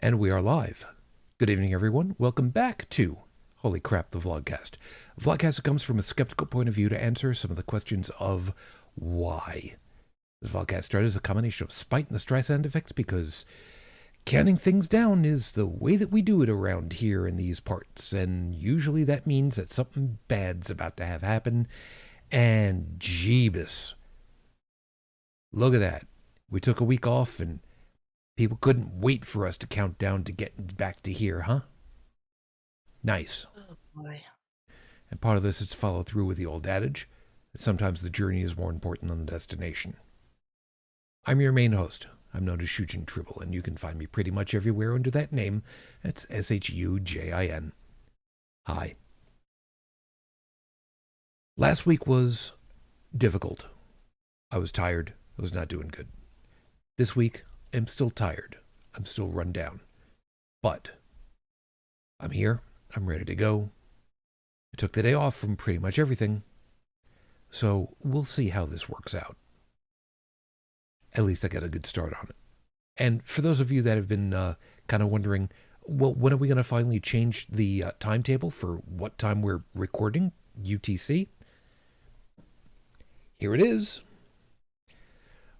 And we are live. Good evening, everyone. Welcome back to Holy Crap, the Vlogcast. A vlogcast that comes from a skeptical point of view to answer some of the questions of why. This vlogcast started as a combination of spite and the Streisand effects because counting things down is the way that we do it around here in these parts. And usually that means that something bad's about to have happen. And Jeebus. Look at that. We took a week off and people couldn't wait for us to count down to get back to here, huh? Nice. Oh boy. And part of this is to follow through with the old adage that sometimes the journey is more important than the destination. I'm your main host. I'm known as Shujin Tribble, and you can find me pretty much everywhere under that name. That's Shujin. Hi. Last week was difficult. I was tired. I was not doing good. This week, I'm still tired. I'm still run down. But I'm here. I'm ready to go. I took the day off from pretty much everything. So we'll see how this works out. At least I got a good start on it. And for those of you that have been kind of wondering, well, when are we going to finally change the timetable for what time we're recording UTC? Here it is.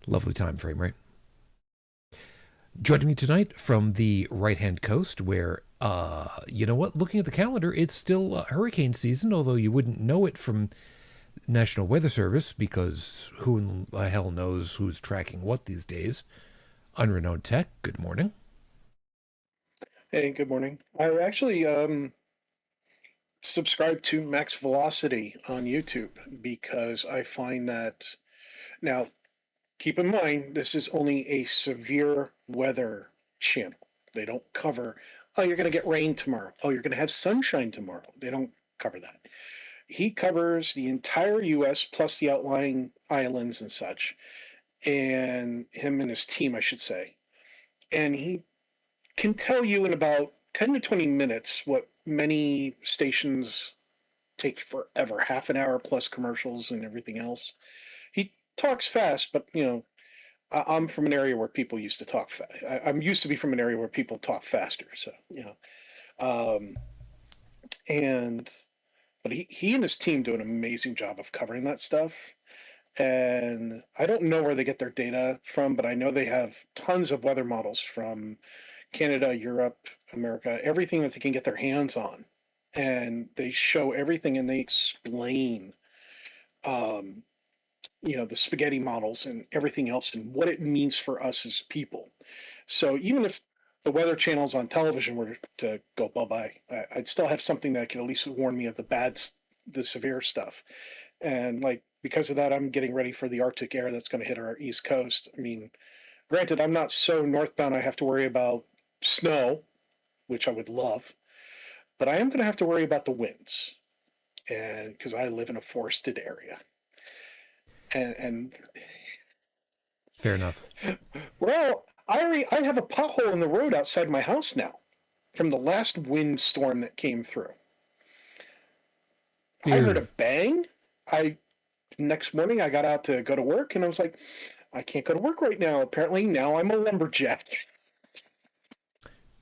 Lovely time frame, right? Joining me tonight from the right-hand coast where, you know what, looking at the calendar, it's still hurricane season, although you wouldn't know it from National Weather Service because who in the hell knows who's tracking what these days. Unrenowned Tech, good morning. Hey, good morning. I actually subscribe to Max Velocity on YouTube because I find that now, keep in mind, this is only a severe weather channel. They don't cover, oh, you're going to get rain tomorrow. Oh, you're going to have sunshine tomorrow. They don't cover that. He covers the entire U.S. plus the outlying islands and such, and him and his team, I should say. And he can tell you in about 10 to 20 minutes what many stations take forever, half an hour plus commercials and everything else. He talks fast, but I'm from an area where people used to talk fast. I'm used to be from an area where people talk faster. So, um, and but he and his team do an amazing job of covering that stuff. And I don't know where they get their data from, but I know they have tons of weather models from Canada, Europe, America, everything that they can get their hands on. And they show everything and they explain, the spaghetti models and everything else and what it means for us as people. So even if the weather channels on television were to go bye-bye, I'd still have something that could at least warn me of the severe stuff. And because of that, I'm getting ready for the Arctic air that's going to hit our East Coast. I mean, granted, I'm not so northbound I have to worry about snow, which I would love, but I am going to have to worry about the winds, and because I live in a forested area, and Fair enough. well, I have a pothole in the road outside my house now from the last windstorm that came through. I heard a bang. Next morning I got out to go to work, and I was like, I can't go to work right now. Apparently now I'm a lumberjack.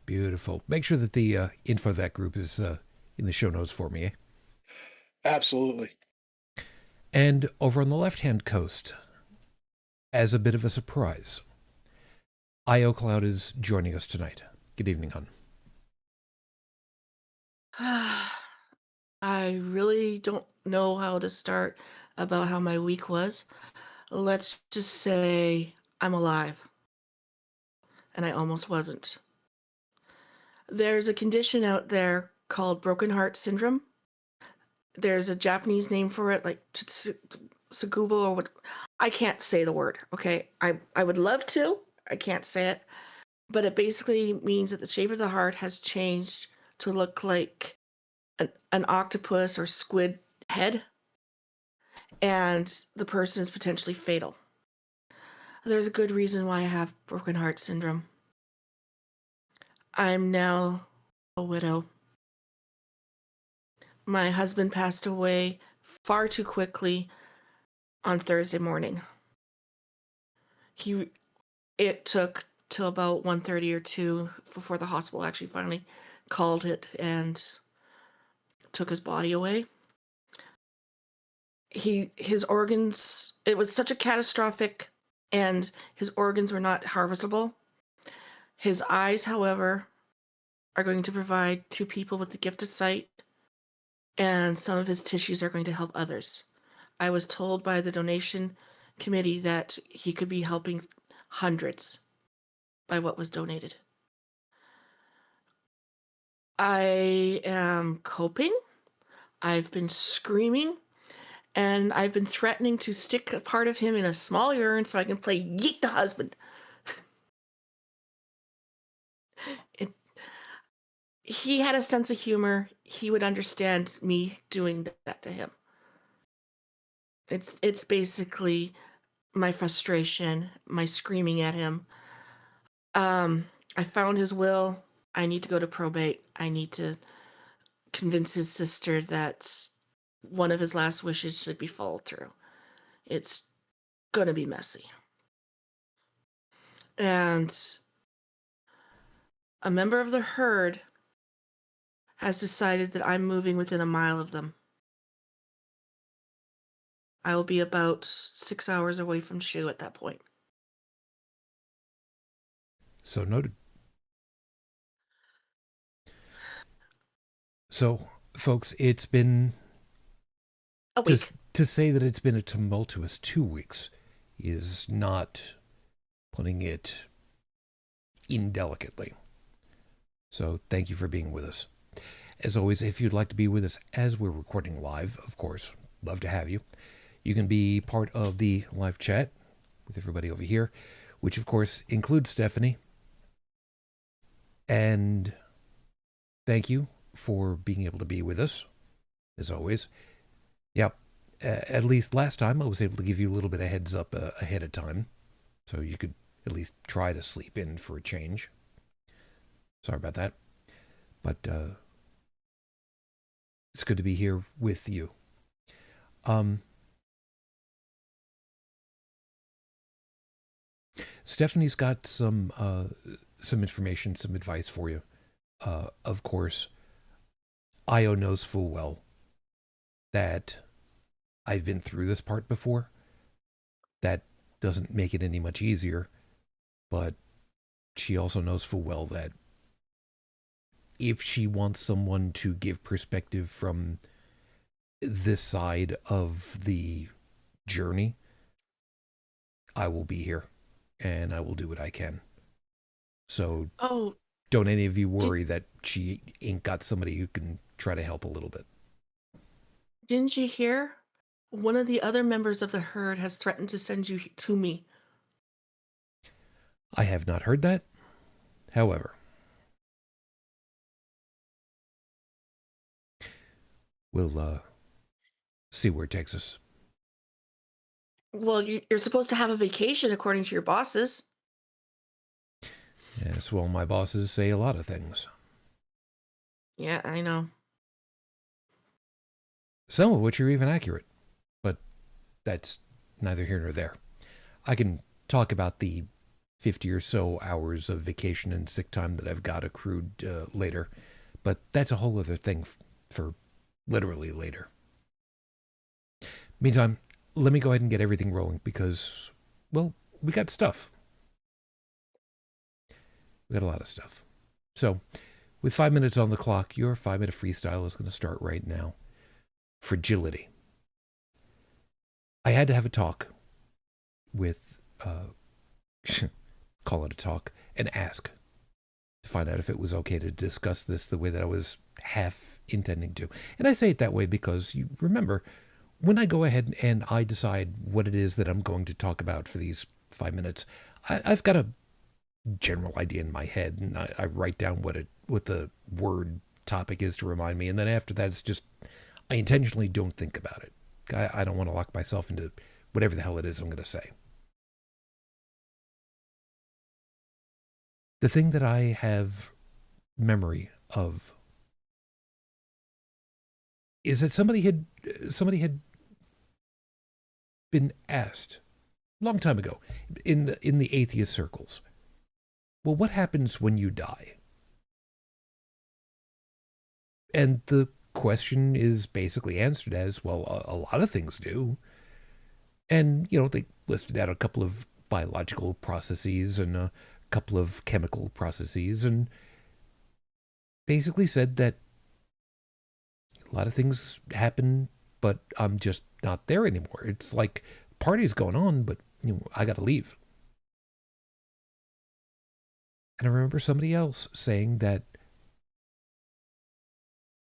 Beautiful. Make sure that the info of that group is in the show notes for me, eh? Absolutely. And over on the left-hand coast, as a bit of a surprise, I.O. Cloud is joining us tonight. Good evening, hon. I really don't know how to start about how my week was. Let's just say I'm alive. And I almost wasn't. There's a condition out there called broken heart syndrome. There's a Japanese name for it, like Tsukubo or what. I can't say the word, okay? I would love to. I can't say it. But it basically means that the shape of the heart has changed to look like an octopus or squid head. And the person is potentially fatal. There's a good reason why I have broken heart syndrome. I'm now a widow. My husband passed away far too quickly on Thursday morning. It took till about 1:30 or 2 before the hospital actually finally called it and took his body away. His organs, it was such a catastrophic, and his organs were not harvestable. His eyes, however, are going to provide 2 people with the gift of sight, and some of his tissues are going to help others. I was told by the donation committee that he could be helping hundreds by what was donated. I am coping. I've been screaming, and I've been threatening to stick a part of him in a small urn so I can play Yeet the Husband. He had a sense of humor. He would understand me doing that to him. It's basically my frustration, my screaming at him. I found his will. I need to go to probate. I need to convince his sister that one of his last wishes should be followed through. It's going to be messy. And a member of the herd has decided that I'm moving within a mile of them. I will be about 6 hours away from Shu at that point. So noted. So, folks, it's been A week. to say that it's been a tumultuous 2 weeks is not putting it indelicately. So thank you for being with us. As always, if you'd like to be with us as we're recording live, of course, love to have you. You can be part of the live chat with everybody over here, which of course includes Stephanie. And thank you for being able to be with us, as always. Yep. At least last time I was able to give you a little bit of heads up ahead of time, so you could at least try to sleep in for a change. Sorry about that. But it's good to be here with you. Stephanie's got some information, some advice for you. Of course, Io knows full well that I've been through this part before. That doesn't make it any much easier, but she also knows full well that if she wants someone to give perspective from this side of the journey, I will be here and I will do what I can. So don't any of you worry that she ain't got somebody who can try to help a little bit. Didn't you hear? One of the other members of the herd has threatened to send you to me. I have not heard that. However, we'll see where it takes us. Well, you're supposed to have a vacation according to your bosses. Yes, well, my bosses say a lot of things. Yeah, I know. Some of which are even accurate, but that's neither here nor there. I can talk about the 50 or so hours of vacation and sick time that I've got accrued later, but that's a whole other thing for literally later. Meantime, let me go ahead and get everything rolling because, well, we got stuff. We got a lot of stuff. So, with 5 minutes on the clock, your 5-minute freestyle is going to start right now. Fragility. I had to have a talk with, call it a talk, and ask to find out if it was okay to discuss this the way that I was half intending to. And I say it that way because you remember, when I go ahead and I decide what it is that I'm going to talk about for these 5 minutes, I've got a general idea in my head, and I write down what the word topic is to remind me, and then after that, it's just I intentionally don't think about it. I don't want to lock myself into whatever the hell it is I'm going to say. The thing that I have memory of is that somebody had been asked a long time ago in the atheist circles, well, what happens when you die? And the question is basically answered as, well, a lot of things do. And, they listed out a couple of biological processes and a couple of chemical processes and basically said that a lot of things happen, but I'm just not there anymore. It's like party's going on, but I got to leave. And I remember somebody else saying that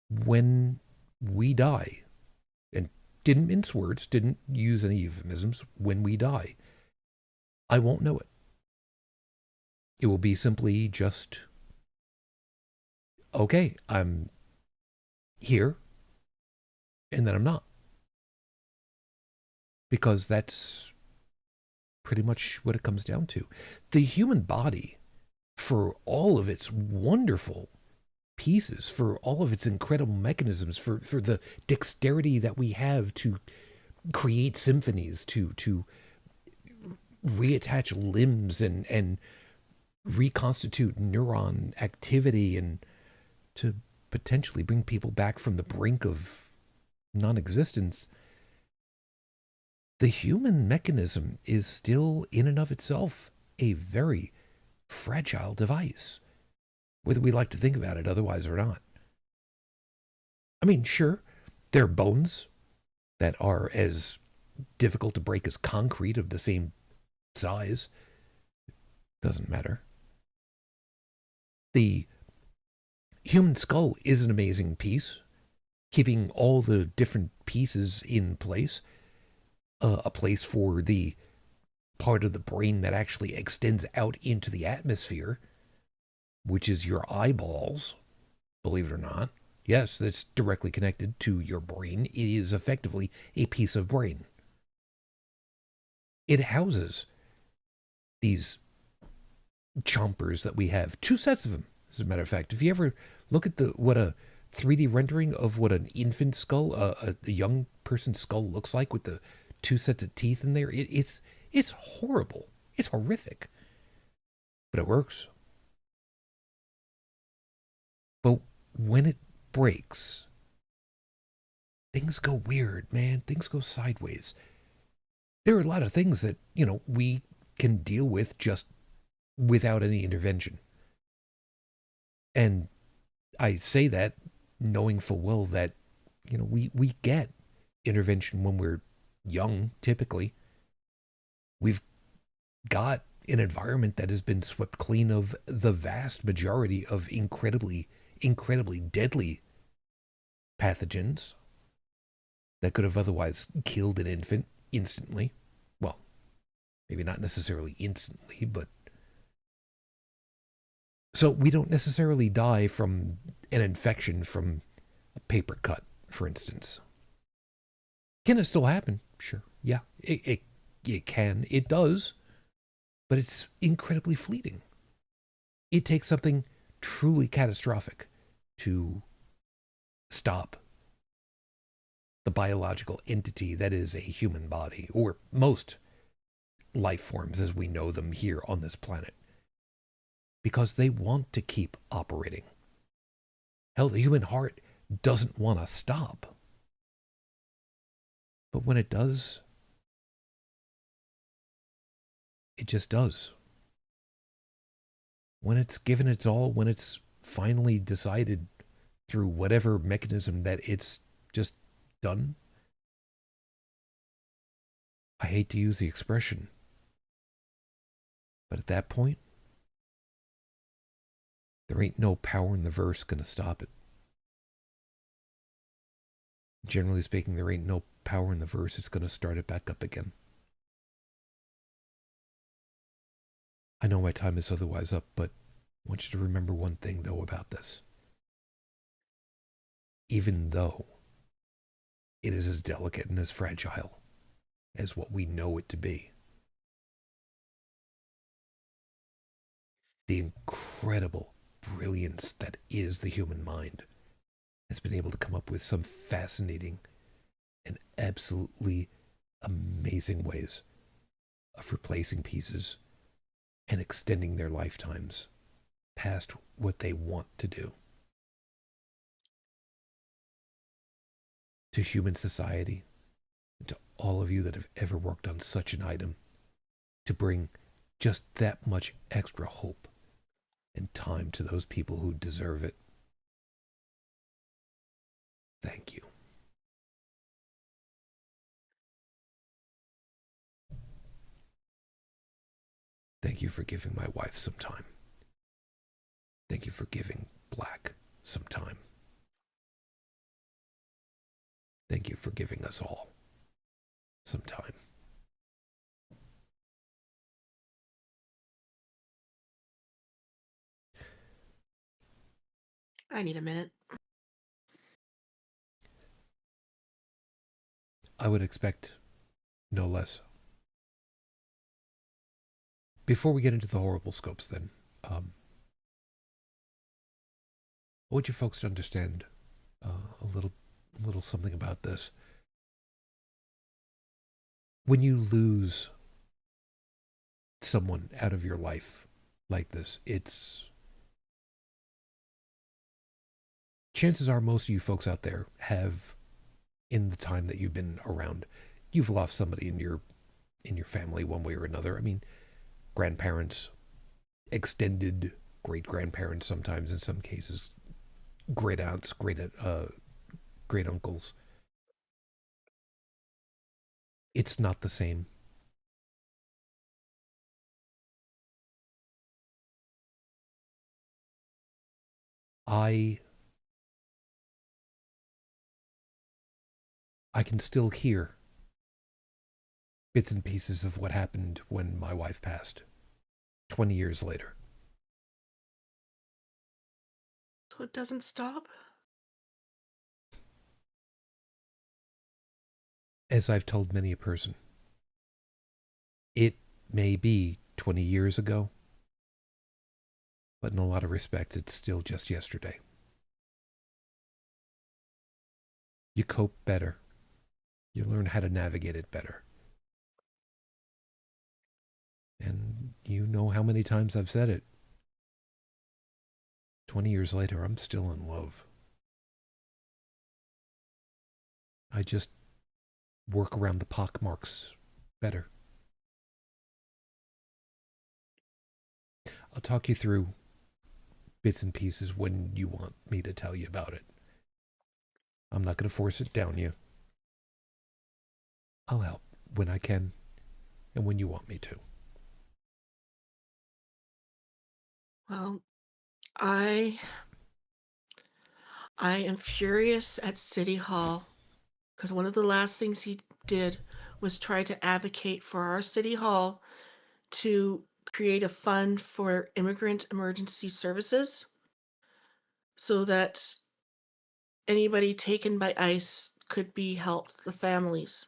when we die, and didn't mince words, didn't use any euphemisms, when we die, I won't know it. It will be simply just, okay, I'm here, and then I'm not. Because that's pretty much what it comes down to. The human body, for all of its wonderful pieces, for all of its incredible mechanisms, for the dexterity that we have to create symphonies, to reattach limbs and reconstitute neuron activity, and to potentially bring people back from the brink of non-existence, the human mechanism is still in and of itself a very fragile device, whether we like to think about it otherwise or not. I mean, sure, there are bones that are as difficult to break as concrete of the same size. Doesn't matter. The human skull is an amazing piece, keeping all the different pieces in place. A place for the part of the brain that actually extends out into the atmosphere, which is your eyeballs, believe it or not. Yes, that's directly connected to your brain. It is effectively a piece of brain. It houses these chompers that we have, 2 sets of them, as a matter of fact. If you ever look at what a 3D rendering of what an infant skull, a young person's skull looks like with the 2 sets of teeth in there, it's horrible. It's horrific. But it works. But when it breaks, things go weird, man. Things go sideways. There are a lot of things that, we can deal with just without any intervention. And I say that knowing full well that, we get intervention when we're young, typically. We've got an environment that has been swept clean of the vast majority of incredibly, incredibly deadly pathogens that could have otherwise killed an infant instantly. Well, maybe not necessarily instantly, but... So we don't necessarily die from an infection from a paper cut, for instance. Can it still happen? Sure. Yeah, it can. It does. But it's incredibly fleeting. It takes something truly catastrophic to stop the biological entity that is a human body, or most life forms as we know them here on this planet, because they want to keep operating. Hell, the human heart doesn't want to stop. But when it does, it just does. When it's given its all, when it's finally decided through whatever mechanism that it's just done, I hate to use the expression, but at that point, there ain't no power in the verse gonna stop it. Generally speaking, there ain't no power in the verse that's gonna start it back up again. I know my time is otherwise up, but I want you to remember one thing, though, about this. Even though it is as delicate and as fragile as what we know it to be, the incredible brilliance that is the human mind has been able to come up with some fascinating and absolutely amazing ways of replacing pieces and extending their lifetimes past what they want to do. To human society, and to all of you that have ever worked on such an item, to bring just that much extra hope and time to those people who deserve it. Thank you. Thank you for giving my wife some time. Thank you for giving Black some time. Thank you for giving us all some time. I need a minute. I would expect no less. Before we get into the horrible scopes, then, I want you folks to understand a little something about this. When you lose someone out of your life like this, chances are most of you folks out there have, in the time that you've been around, you've lost somebody in your family one way or another. I mean, grandparents, extended great-grandparents sometimes, in some cases, great aunts, great uncles. It's not the same. I can still hear bits and pieces of what happened when my wife passed 20 years later. So it doesn't stop? As I've told many a person, it may be 20 years ago, but in a lot of respects, it's still just yesterday. You cope better. You learn how to navigate it better. And you know how many times I've said it. 20 years later, I'm still in love. I just work around the pockmarks better. I'll talk you through bits and pieces when you want me to tell you about it. I'm not going to force it down you. I'll help when I can and when you want me to. Well, I am furious at City Hall because one of the last things he did was try to advocate for our City Hall to create a fund for immigrant emergency services so that anybody taken by ICE could be helped, the families.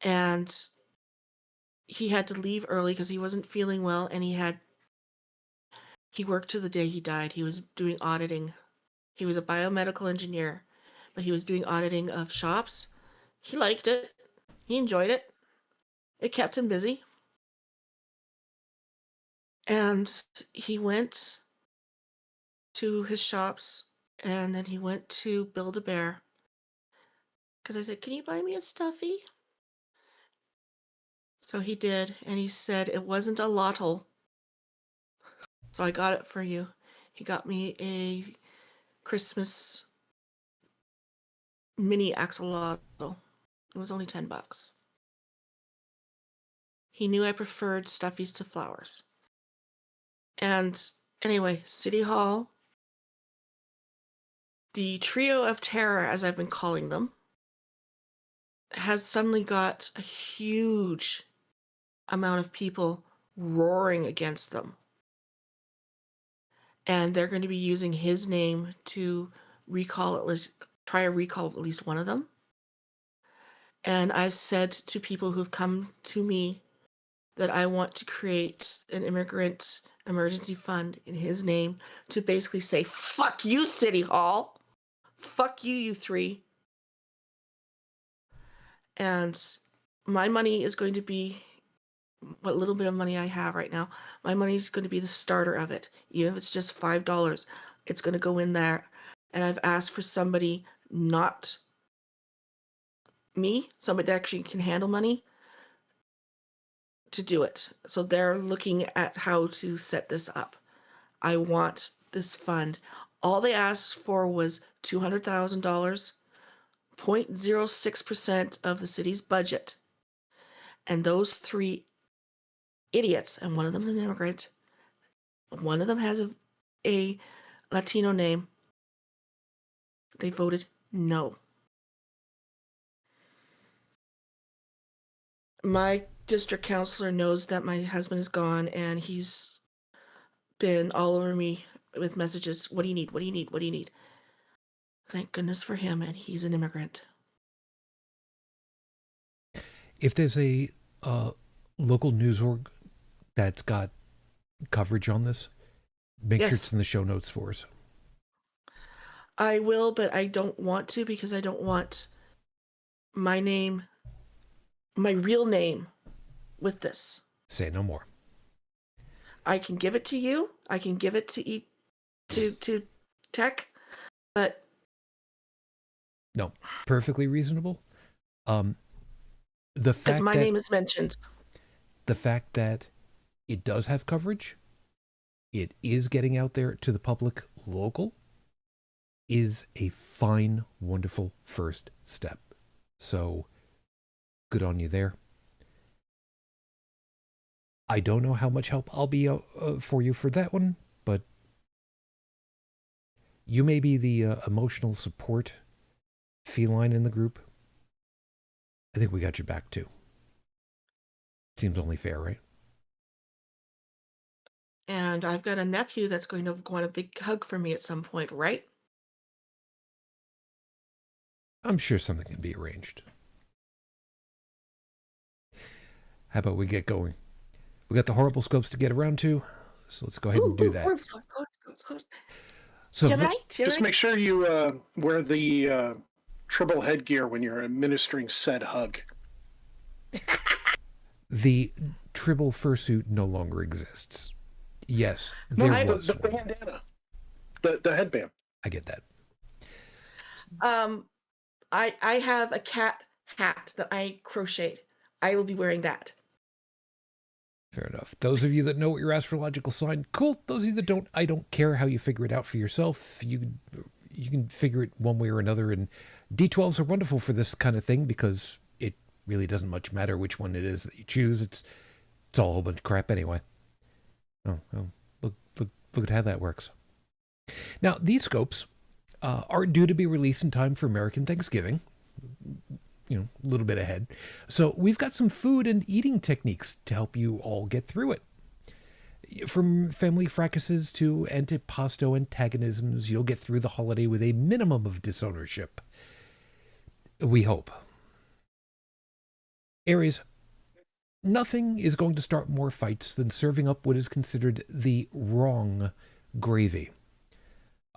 And he had to leave early because he wasn't feeling well, and he worked to the day he died. He was doing auditing. He was a biomedical engineer, but he was doing auditing of shops. He liked it. He enjoyed it. It kept him busy. And he went to his shops, and then he went to Build-A-Bear. Because I said, "Can you buy me a stuffy?" So he did, and he said it wasn't a lotto. So I got it for you. He got me a Christmas mini axolotl. It was only $10. He knew I preferred stuffies to flowers. And anyway, City Hall, the trio of terror, as I've been calling them, has suddenly got a huge amount of people roaring against them. And they're going to be using his name to try a recall of at least one of them. And I've said to people who've come to me that I want to create an immigrant emergency fund in his name to basically say, fuck you, City Hall. Fuck you, you three. And my money is going to be what little bit of money I have right now, my money is going to be the starter of it. Even if it's just $5, it's going to go in there. And I've asked for somebody, not me, somebody that actually can handle money, to do it. So they're looking at how to set this up. I want this fund. All they asked for was $200,000, 0.06% of the city's budget. And those three idiots, and one of them's an immigrant, one of them has a Latino name, they voted no. My district counselor knows that my husband is gone, and he's been all over me with messages. What do you need? What do you need? What do you need? Thank goodness for him, and he's an immigrant. If there's a local news org that's got coverage on this, make sure it's in the show notes for us. I will, but I don't want to, because I don't want my name, my real name, with this. Say no more. I can give it to you. I can give it to tech, but no, perfectly reasonable. The fact my name is mentioned. The fact that it does have coverage, it is getting out there to the public local, is a fine, wonderful first step. So, good on you there. I don't know how much help I'll be for you for that one, but you may be the emotional support feline in the group. I think we got your back too. Seems only fair, right? And I've got a nephew that's going to want a big hug from me at some point, right? I'm sure something can be arranged. How about we get going? We got the horrible scopes to get around to, so let's go ahead and do that. So just make sure you wear the triple headgear when you're administering said hug. The tribble fursuit no longer exists. Yes, there was the bandana, the headband. I get that. I have a cat hat that I crocheted. I will be wearing that. Fair enough. Those of you that know what your astrological sign, cool. Those of you that don't, I don't care how you figure it out for yourself. You can figure it one way or another. And D12s are wonderful for this kind of thing because it really doesn't much matter which one it is that you choose. It's all a whole bunch of crap anyway. Oh, look at how that works. Now, these scopes are due to be released in time for American Thanksgiving. You know, a little bit ahead. So we've got some food and eating techniques to help you all get through it. From family fracases to antipasto antagonisms, you'll get through the holiday with a minimum of disownership. We hope. Aries, nothing is going to start more fights than serving up what is considered the wrong gravy.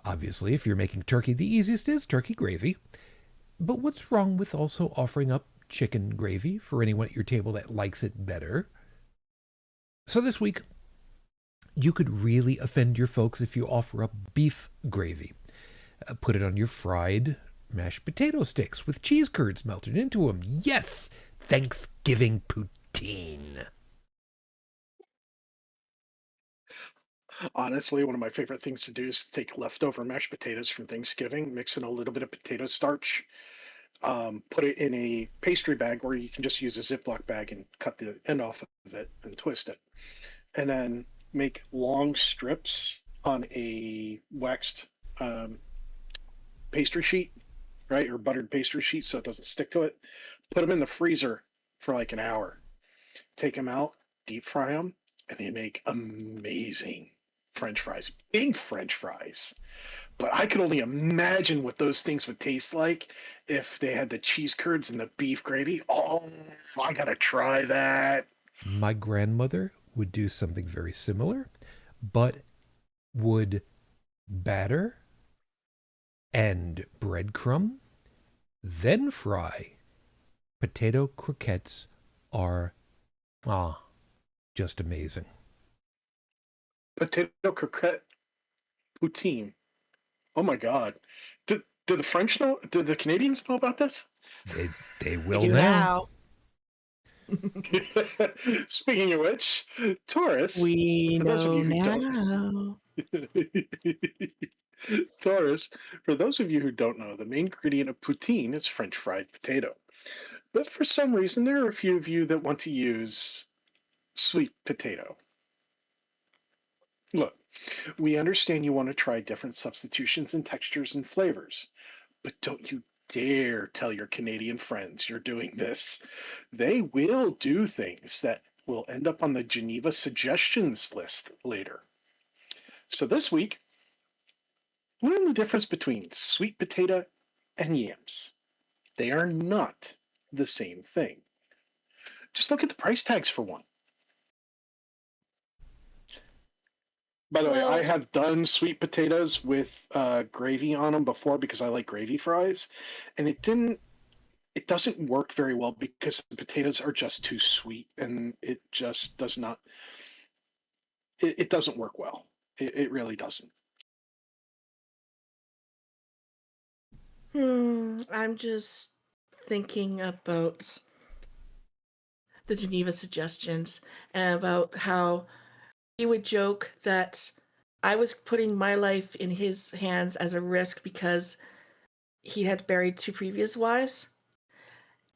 Obviously, if you're making turkey, the easiest is turkey gravy. But what's wrong with also offering up chicken gravy for anyone at your table that likes it better? So this week, you could really offend your folks if you offer up beef gravy. Put it on your fried mashed potato sticks with cheese curds melted into them. Yes! Thanksgiving poutine. Honestly, one of my favorite things to do is take leftover mashed potatoes from Thanksgiving, mix in a little bit of potato starch, put it in a pastry bag, or you can just use a Ziploc bag and cut the end off of it and twist it. And then make long strips on a waxed pastry sheet, right? Or buttered pastry sheet so it doesn't stick to it. Put them in the freezer for like an hour. Take them out, deep fry them, and they make amazing French fries, big French fries. But I could only imagine what those things would taste like if they had the cheese curds and the beef gravy. Oh, I gotta try that. My grandmother would do something very similar, but would batter and breadcrumb, then fry. Potato croquettes are Just amazing. Potato croquette poutine. Oh my God. Do the French know? Do the Canadians know about this? They We will do now. Speaking of which, Taurus, We for those of know you who don't now. Taurus, for those of you who don't know, the main ingredient of poutine is French fried potato. But for some reason, there are a few of you that want to use sweet potato. Look, we understand you want to try different substitutions and textures and flavors, but don't you dare tell your Canadian friends you're doing this. They will do things that will end up on the Geneva suggestions list later. So this week, learn the difference between sweet potato and yams. They are not the same thing. Just look at the price tags for one. By the way, I Well, have done sweet potatoes with gravy on them before because I like gravy fries, and it doesn't work very well because the potatoes are just too sweet, and it just does not. It doesn't work well. It really doesn't. I'm just thinking about the Geneva suggestions and about how he would joke that I was putting my life in his hands as a risk because he had buried 2 previous wives.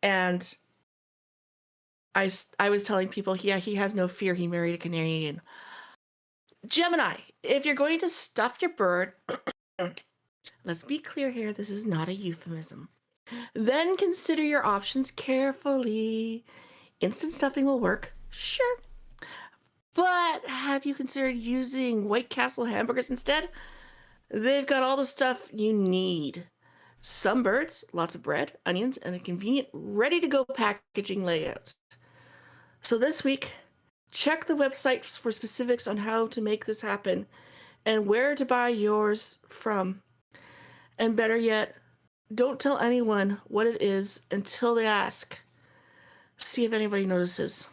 And I was telling people, yeah, he has no fear. He married a Canadian. Gemini, if you're going to stuff your bird, let's be clear here, this is not a euphemism. Then consider your options carefully. Instant stuffing will work, sure. But have you considered using White Castle hamburgers instead? They've got all the stuff you need. Some birds, lots of bread, onions, and a convenient, ready-to-go packaging layout. So this week, check the website for specifics on how to make this happen and where to buy yours from. And better yet, don't tell anyone what it is until they ask. See if anybody notices.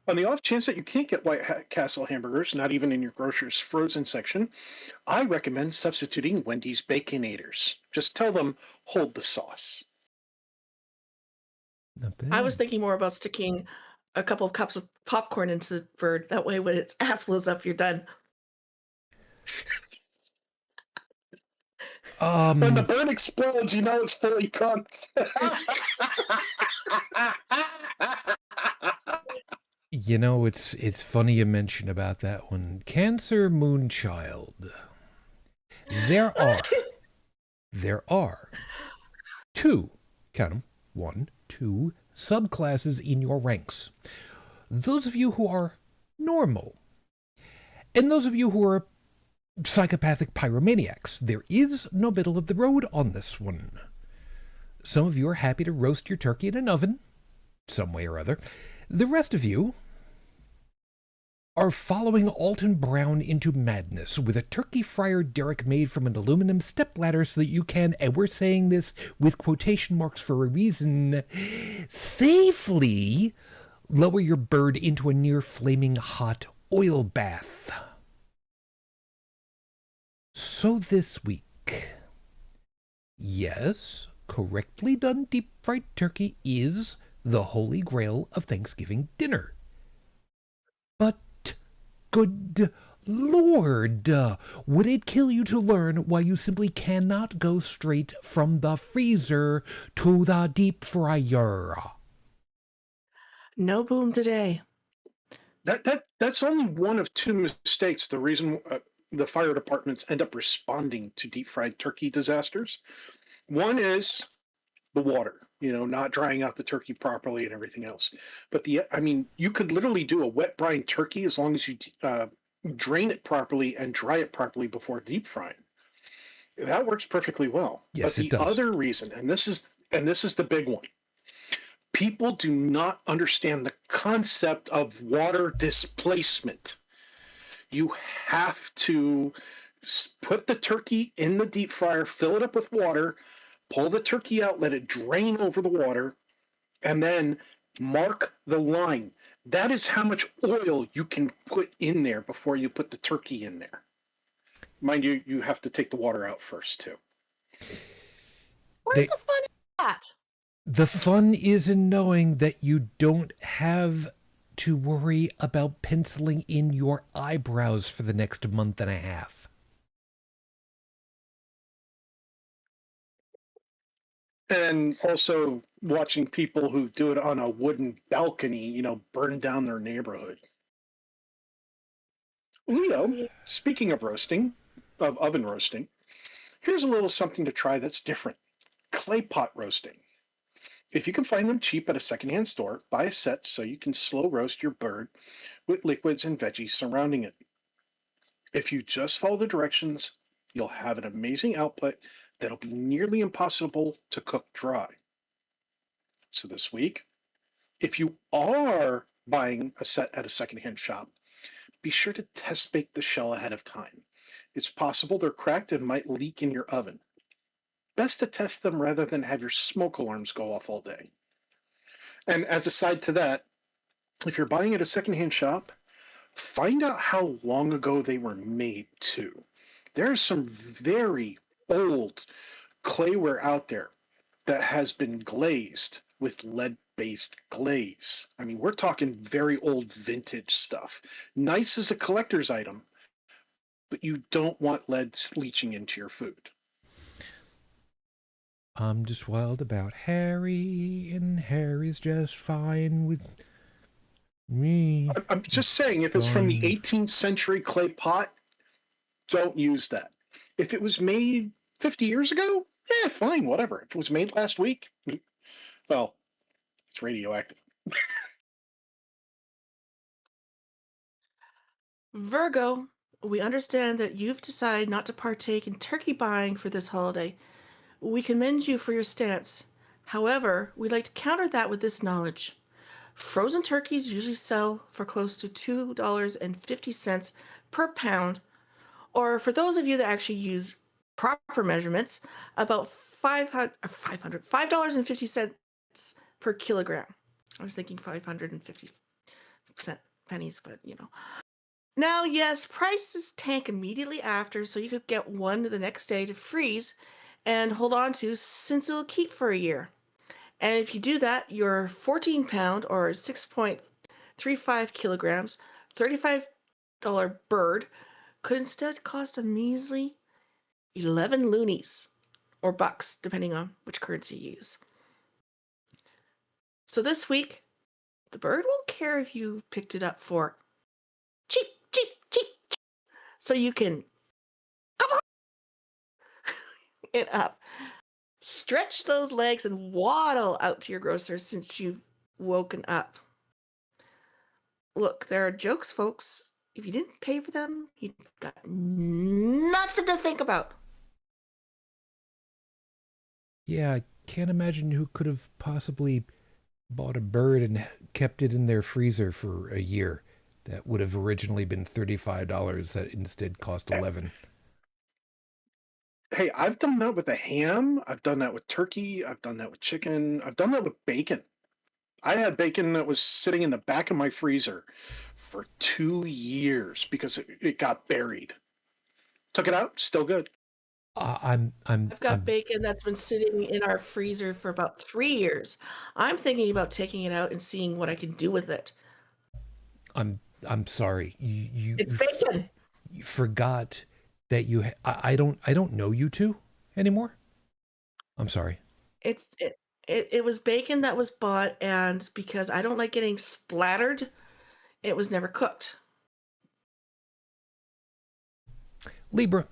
On the off chance that you can't get White Castle hamburgers, not even in your grocer's frozen section, I recommend substituting Wendy's Baconators. Just tell them, hold the sauce. Not bad. I was thinking more about sticking a couple of cups of popcorn into the bird. That way, when its ass blows up, you're done. When the bird explodes, you know it's fully cooked. You know, it's funny you mention about that one. Cancer Moonchild. There are 2, count them, 1, 2 subclasses in your ranks. Those of you who are normal, and those of you who are psychopathic pyromaniacs. There is no middle of the road on this one. Some of you are happy to roast your turkey in an oven, some way or other. The rest of you are following Alton Brown into madness with a turkey fryer derrick made from an aluminum stepladder so that you can, and we're saying this with quotation marks for a reason, safely lower your bird into a near flaming hot oil bath. So this week, yes, correctly done deep fried turkey is the holy grail of Thanksgiving dinner. But good Lord, would it kill you to learn why you simply cannot go straight from the freezer to the deep fryer? No boom today. That's only one of 2 mistakes. The reason the fire departments end up responding to deep fried turkey disasters. One is the water, not drying out the turkey properly and everything else. But you could literally do a wet brine turkey as long as you drain it properly and dry it properly before deep frying. That works perfectly well. Yes, but it the does. other reason, and this is the big one, people do not understand the concept of water displacement. You have to put the turkey in the deep fryer, fill it up with water, pull the turkey out, let it drain over the water, and then mark the line. That is how much oil you can put in there before you put the turkey in there. Mind you, you have to take the water out first, too. Where's the fun in that? The fun is in knowing that you don't have to worry about penciling in your eyebrows for the next month and a half. And also watching people who do it on a wooden balcony, burn down their neighborhood. Leo, speaking of roasting, of oven roasting, here's a little something to try that's different. Clay pot roasting. If you can find them cheap at a secondhand store, buy a set so you can slow roast your bird with liquids and veggies surrounding it. If you just follow the directions, you'll have an amazing output that'll be nearly impossible to cook dry. So this week, if you are buying a set at a secondhand shop, be sure to test bake the shell ahead of time. It's possible they're cracked and might leak in your oven. Best to test them rather than have your smoke alarms go off all day. And as a side to that, if you're buying at a secondhand shop, find out how long ago they were made too. There's some very old clayware out there that has been glazed with lead-based glaze. I mean, we're talking very old vintage stuff. Nice as a collector's item, but you don't want lead leaching into your food. I'm just wild about Harry, and Harry's just fine with me. I'm just saying, if it's from the 18th century clay pot, don't use that. If it was made 50 years ago, fine, whatever. If it was made last week, well, it's radioactive. Virgo, we understand that you've decided not to partake in turkey buying for this holiday. We commend you for your stance. However, we'd like to counter that with this knowledge. Frozen turkeys usually sell for close to $2.50 per pound, or for those of you that actually use proper measurements, about $5.50 per kilogram. I was thinking 550 pennies, but Now, yes, prices tank immediately after, so you could get one the next day to freeze and hold on to since it'll keep for a year. And if you do that, your 14-pound or 6.35 kilograms, $35 bird could instead cost a measly 11 loonies or bucks, depending on which currency you use. So this week, the bird won't care if you picked it up for cheap, cheap, cheap, cheap. So you can it up. Stretch those legs and waddle out to your grocer since you've woken up. Look, there are jokes, folks. If you didn't pay for them, you've got nothing to think about. Yeah, I can't imagine who could have possibly bought a bird and kept it in their freezer for a year. That would have originally been $35 that instead cost $11. Hey, I've done that with a ham. I've done that with turkey. I've done that with chicken. I've done that with bacon. I had bacon that was sitting in the back of my freezer for 2 years because it got buried. Took it out, still good. I've got bacon that's been sitting in our freezer for about 3 years. I'm thinking about taking it out and seeing what I can do with it. I'm sorry. It's bacon. You forgot that you. I don't know you two anymore. I'm sorry. It was bacon that was bought, and because I don't like getting splattered, it was never cooked. Libra,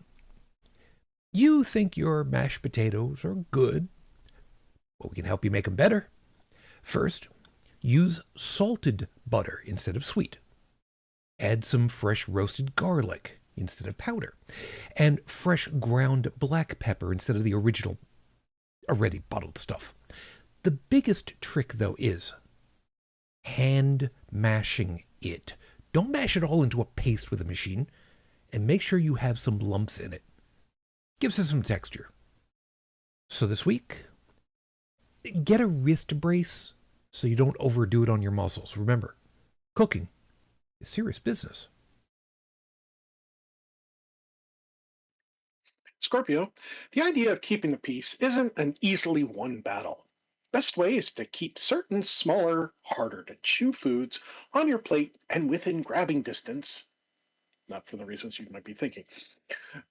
you think your mashed potatoes are good. Well, we can help you make them better. First, use salted butter instead of sweet. Add some fresh roasted garlic instead of powder. And fresh ground black pepper instead of the original, already bottled stuff. The biggest trick, though, is hand mashing it. Don't mash it all into a paste with a machine, and make sure you have some lumps in it. Gives it some texture. So this week, get a wrist brace so you don't overdo it on your muscles. Remember, Cooking is serious business. Scorpio, the idea of keeping the peace isn't an easily won battle. Best way is to keep certain smaller, harder to chew foods on your plate and within grabbing distance, not for the reasons you might be thinking.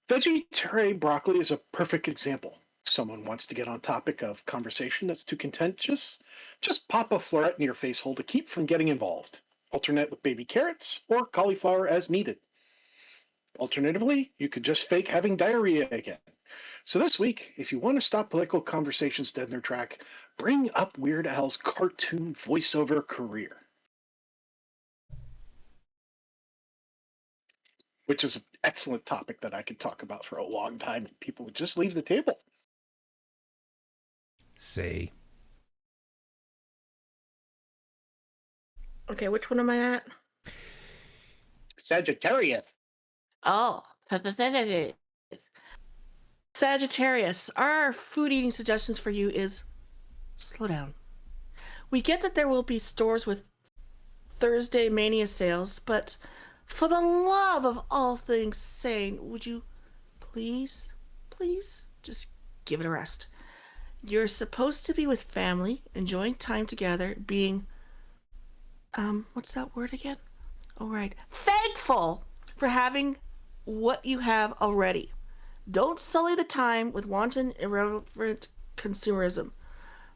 Vegetarian broccoli is a perfect example. Someone wants to get on topic of conversation that's too contentious, just pop a floret in your face hole to keep from getting involved. Alternate with baby carrots or cauliflower as needed. Alternatively, you could just fake having diarrhea again. So this week, if you want to stop political conversations dead in their track, bring up Weird Al's cartoon voiceover career. Which is an excellent topic that I could talk about for a long time, and people would just leave the table. Say. Okay, which one am I at? Sagittarius. Oh, Sagittarius. Our food eating suggestions for you is slow down. We get that there will be stores with Thursday Mania sales, but for the love of all things sane, would you please just give it a rest? You're supposed to be with family, enjoying time together, being, what's that word again? Oh, right. Thankful for having what you have already. Don't sully the time with wanton, irreverent consumerism.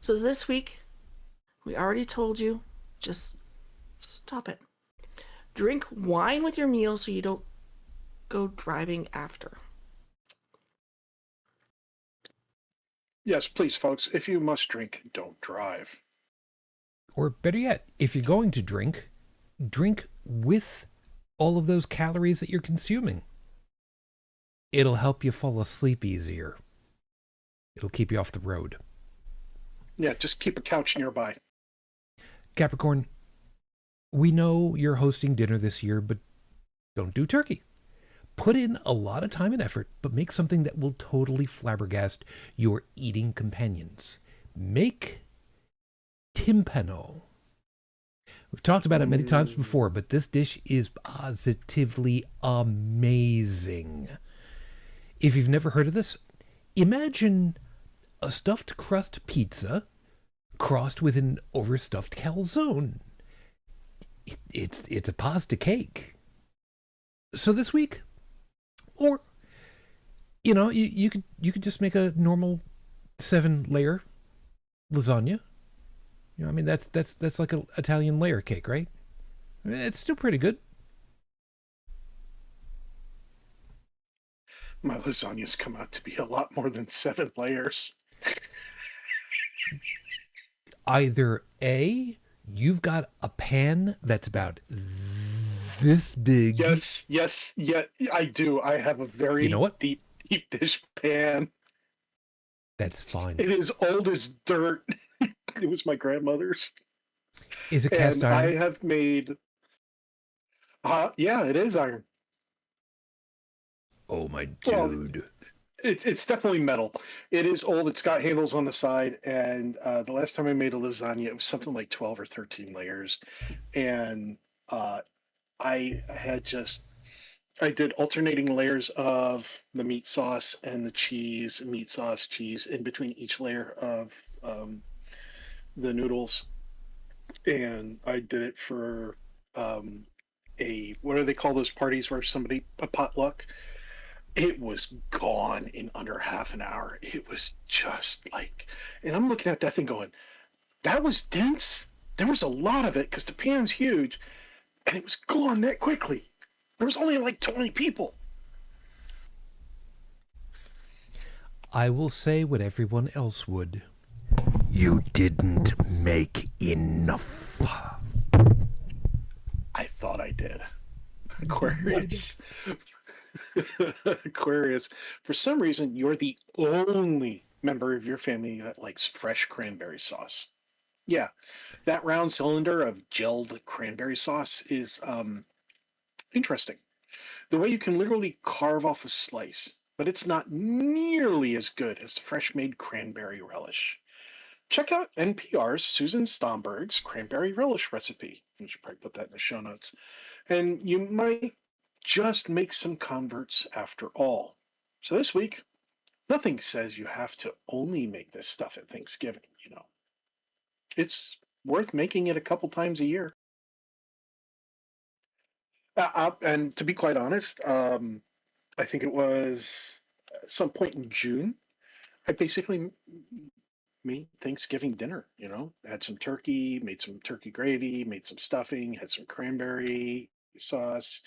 So this week, we already told you, just stop it. Drink wine with your meal so you don't go driving after. Yes, please, folks, if you must drink, don't drive. Or better yet, if you're going to drink, drink with all of those calories that you're consuming. It'll help you fall asleep easier. It'll keep you off the road. Yeah, just keep a couch nearby. Capricorn, we know you're hosting dinner this year, but don't do turkey. Put in a lot of time and effort, but make something that will totally flabbergast your eating companions. Make timpano. We've talked about it many times before, but this dish is positively amazing. If you've never heard of this, imagine a stuffed crust pizza crossed with an overstuffed calzone. It's a pasta cake. So this week, or you could just make a normal 7-layer lasagna. I mean that's like an Italian layer cake, right? I mean, it's still pretty good. My lasagnas come out to be a lot more than 7 layers. Either A, you've got a pan that's about this big. Yes, I do. I have a very deep dish pan. That's fine. It is old as dirt. It was my grandmother's. Is it cast iron? I have made... yeah, it is iron. Oh, my dude. Well, it's definitely metal. It is old. It's got handles on the side. And the last time I made a lasagna, it was something like 12 or 13 layers. And I did alternating layers of the meat sauce and the cheese, meat sauce, cheese, in between each layer of the noodles. And I did it for what do they call those parties where a potluck? It was gone in under half an hour. It was just like, and I'm looking at that thing going, that was dense. There was a lot of it because the pan's huge, and it was gone that quickly. There was only like 20 people. I will say what everyone else would. You didn't make enough. I thought I did. Aquarius. Aquarius. For some reason, you're the only member of your family that likes fresh cranberry sauce. Yeah, that round cylinder of gelled cranberry sauce is interesting. The way you can literally carve off a slice, but it's not nearly as good as the fresh made cranberry relish. check out NPR's Susan Stamburg's Cranberry Relish recipe. We should probably put that in the show notes. And you might just make some converts after all. So this week, nothing says you have to only make this stuff at Thanksgiving, you know. It's worth making it a couple times a year. And to be quite honest, I think it was at some point in June, I basically made Thanksgiving dinner, you know, had some turkey, made some turkey gravy, made some stuffing, had some cranberry sauce.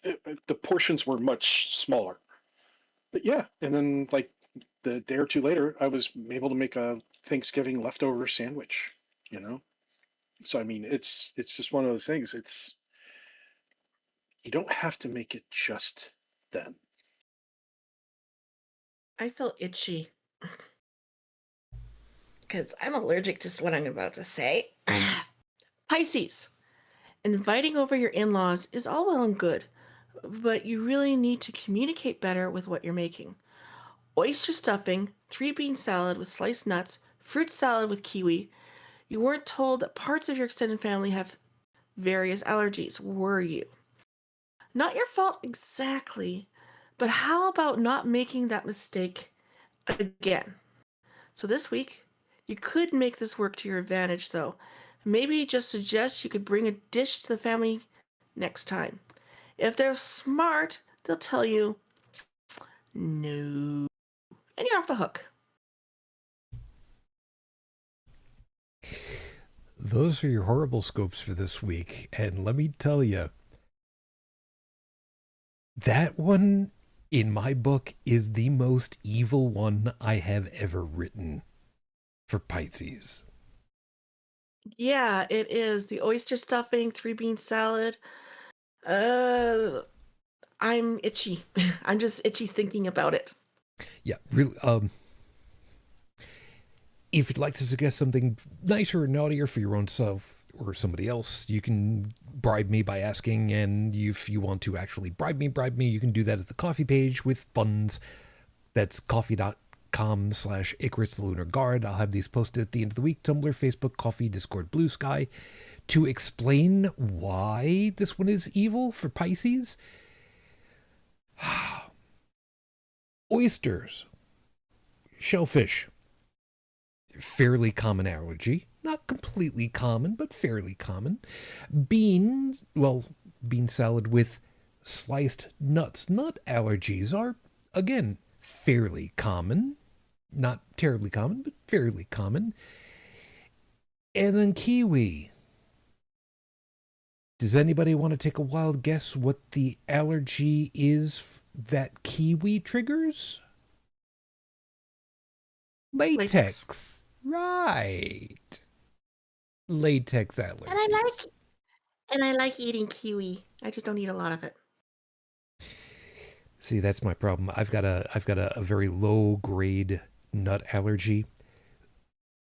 The portions were much smaller. But yeah, and then like the day or two later, I was able to make a Thanksgiving leftover sandwich, you know. So I mean, it's just one of those things. It's you don't have to make it just then. I feel itchy because I'm allergic to what I'm about to say. Pisces. Inviting over your in-laws is all well and good, but you really need to communicate better with what you're making. Oyster stuffing, three bean salad with sliced nuts, fruit salad with kiwi. You weren't told that parts of your extended family have various allergies, were you? Not your fault exactly, but how about not making that mistake again? So this week, you could make this work to your advantage, though. Maybe just suggest you could bring a dish to the family next time. If they're smart, they'll tell you no, and you're off the hook. Those are your horrible scopes for this week. And let me tell you, that one in my book is the most evil one I have ever written for Pisces. Yeah, it is. The oyster stuffing, three bean salad. I'm itchy. I'm just itchy thinking about it. Yeah, really. If you'd like to suggest something nicer or naughtier for your own self or somebody else, you can bribe me by asking. And if you want to actually bribe me, you can do that at the coffee page with funds. That's coffee.com/Icarus the Lunar Guard. I'll have these posted at the end of the week. Tumblr, Facebook, Coffee, Discord, Blue Sky. To explain why this one is evil for Pisces, oysters, shellfish, fairly common allergy. Not completely common, but fairly common. Beans, well, bean salad with sliced nuts, nut allergies are, again, fairly common. Not terribly common, but fairly common. And then kiwi. Does anybody want to take a wild guess what the allergy is that kiwi triggers? Latex. Right. Latex allergies. And I like eating kiwi. I just don't eat a lot of it. See, that's my problem. I've got a very low grade nut allergy,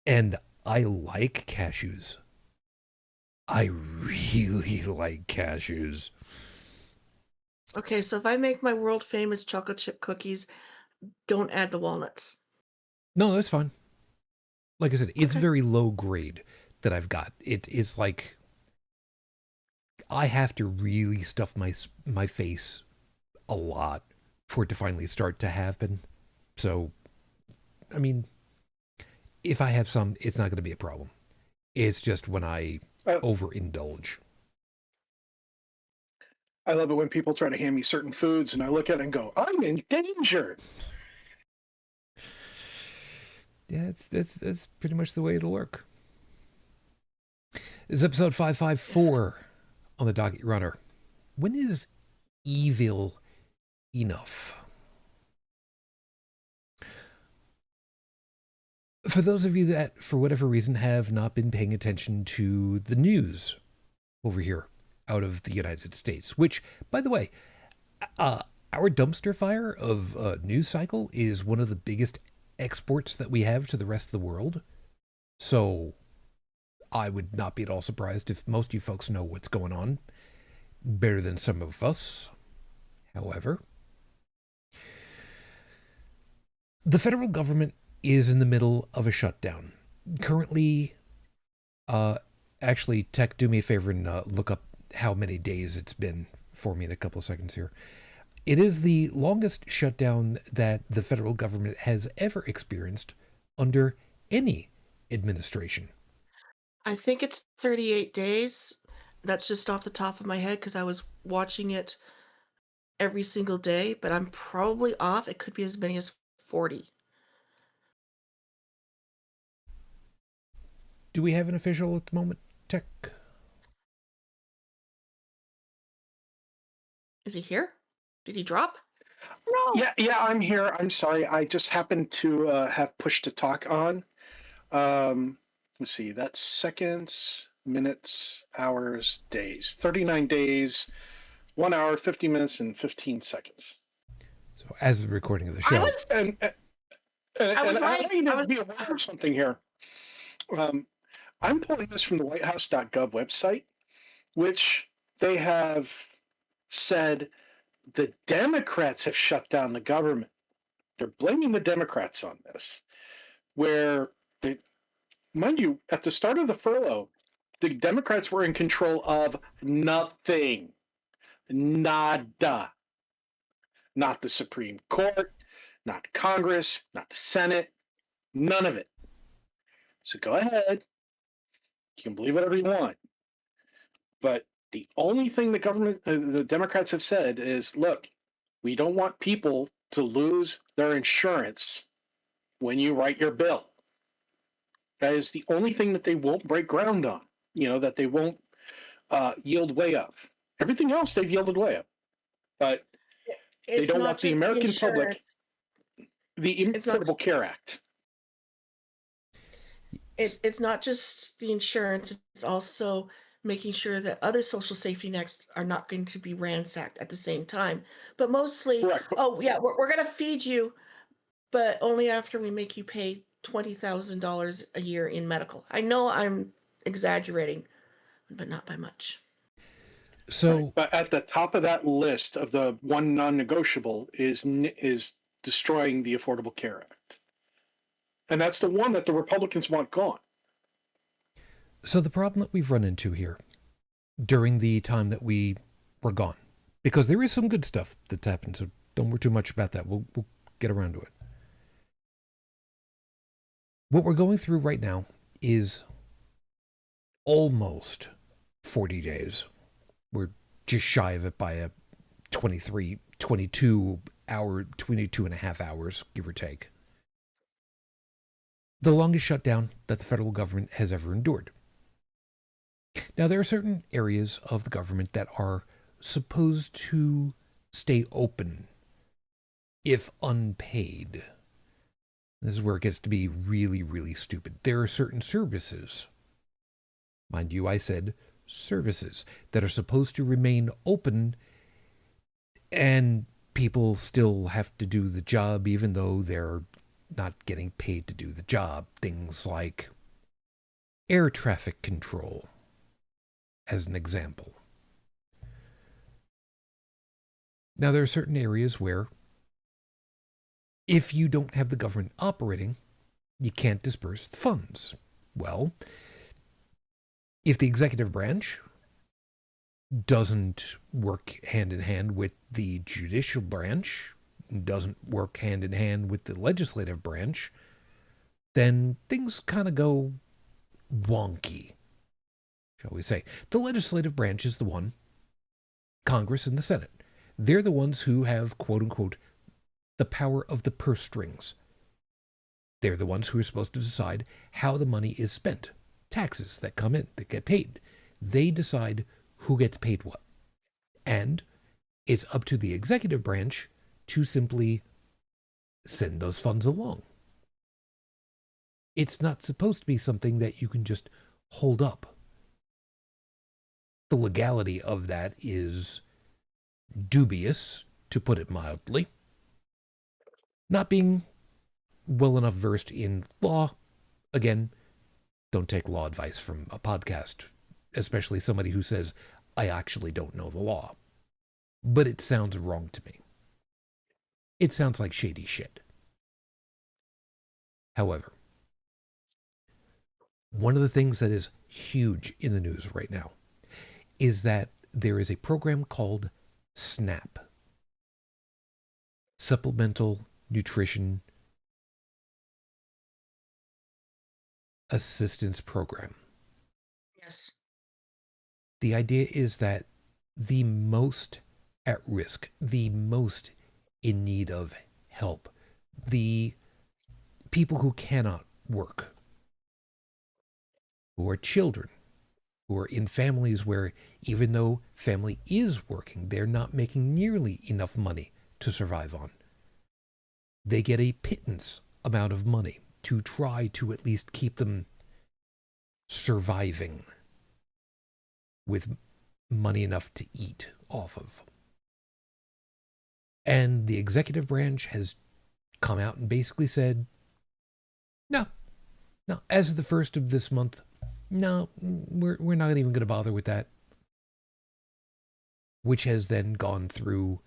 and I like cashews. I really like cashews. Okay, so if I make my world famous chocolate chip cookies, don't add the walnuts. No, that's fine. Like I said, it's Okay. very low grade that I've got. It is like I have to really stuff my face a lot for it to finally start to happen. So, I mean, if I have some, it's not going to be a problem. It's just when I overindulge. I love it when people try to hand me certain foods and I look at it and go, I'm in danger. Yeah, that's pretty much the way it'll work. This is episode 554 on the Docket Runner. When is evil enough? For those of you that, for whatever reason, have not been paying attention to the news over here out of the United States, which, by the way, our dumpster fire of news cycle is one of the biggest exports that we have to the rest of the world. So I would not be at all surprised if most of you folks know what's going on better than some of us. However, the federal government is in the middle of a shutdown. currently, actually, Tech, do me a favor and look up how many days it's been for me in a couple of seconds here. It is the longest shutdown that the federal government has ever experienced under any administration. I think it's 38 days. That's just off the top of my head because I was watching it every single day, but I'm probably off. It could be as many as 40. Do we have an official at the moment, Tech? Is he here? Did he drop? No. Yeah, I'm here. I'm sorry. I just happened to have push to talk on. Let's see. That's seconds, minutes, hours, days. 39 days, 1 hour, 50 minutes, and 15 seconds. So, as the recording of the show, And I was and I right. want you to I was- be aware of something here. I'm pulling this from the whitehouse.gov website, which they have said the Democrats have shut down the government. They're blaming the Democrats on this, where they, mind you, at the start of the furlough, the Democrats were in control of nothing. Nada. Not the Supreme Court, not Congress, not the Senate, none of it. So go ahead. You can believe whatever you want. But the only thing the Democrats have said is, look, we don't want people to lose their insurance when you write your bill. That is the only thing that they won't break ground on, that they won't yield way of. Everything else they've yielded way of. But they don't want the American public, the Affordable Care Act. It's not just the insurance, it's also making sure that other social safety nets are not going to be ransacked at the same time. But mostly, Correct. oh yeah, we're going to feed you, but only after we make you pay $20,000 a year in medical. I know I'm exaggerating, but not by much. So, right. But at the top of that list of the one non-negotiable is destroying the Affordable Care Act. And that's the one that the Republicans want gone. So the problem that we've run into here during the time that we were gone, because there is some good stuff that's happened, so don't worry too much about that. We'll get around to it. What we're going through right now is almost 40 days. We're just shy of it by a 22 and a half hours, give or take. The longest shutdown that the federal government has ever endured. Now, there are certain areas of the government that are supposed to stay open if unpaid. This is where it gets to be really, really stupid. There are certain services, mind you, I said services, that are supposed to remain open and people still have to do the job even though they're not getting paid to do the job. Things like air traffic control, as an example. Now, there are certain areas where if you don't have the government operating, you can't disperse the funds. Well, if the executive branch doesn't work hand in hand with the judicial branch, doesn't work hand in hand with the legislative branch, then things kind of go wonky, shall we say. The legislative branch is the one, Congress and the Senate. They're the ones who have, quote unquote, the power of the purse strings. They're the ones who are supposed to decide how the money is spent. Taxes that come in, that get paid. They decide who gets paid what. And it's up to the executive branch to simply send those funds along. It's not supposed to be something that you can just hold up. The legality of that is dubious, to put it mildly. Not being well enough versed in law, again, don't take law advice from a podcast, especially somebody who says, I actually don't know the law. But it sounds wrong to me. It sounds like shady shit. However, One of the things that is huge in the news right now is that there is a program called SNAP, Supplemental Nutrition Assistance Program. Yes. The idea is that the most at risk, the most in need of help, the people who cannot work, who are children, who are in families where even though family is working, they're not making nearly enough money to survive on. They get a pittance amount of money to try to at least keep them surviving with money enough to eat off of. And the executive branch has come out and basically said, no, as of the first of this month, no, we're not even going to bother with that. Which has then gone through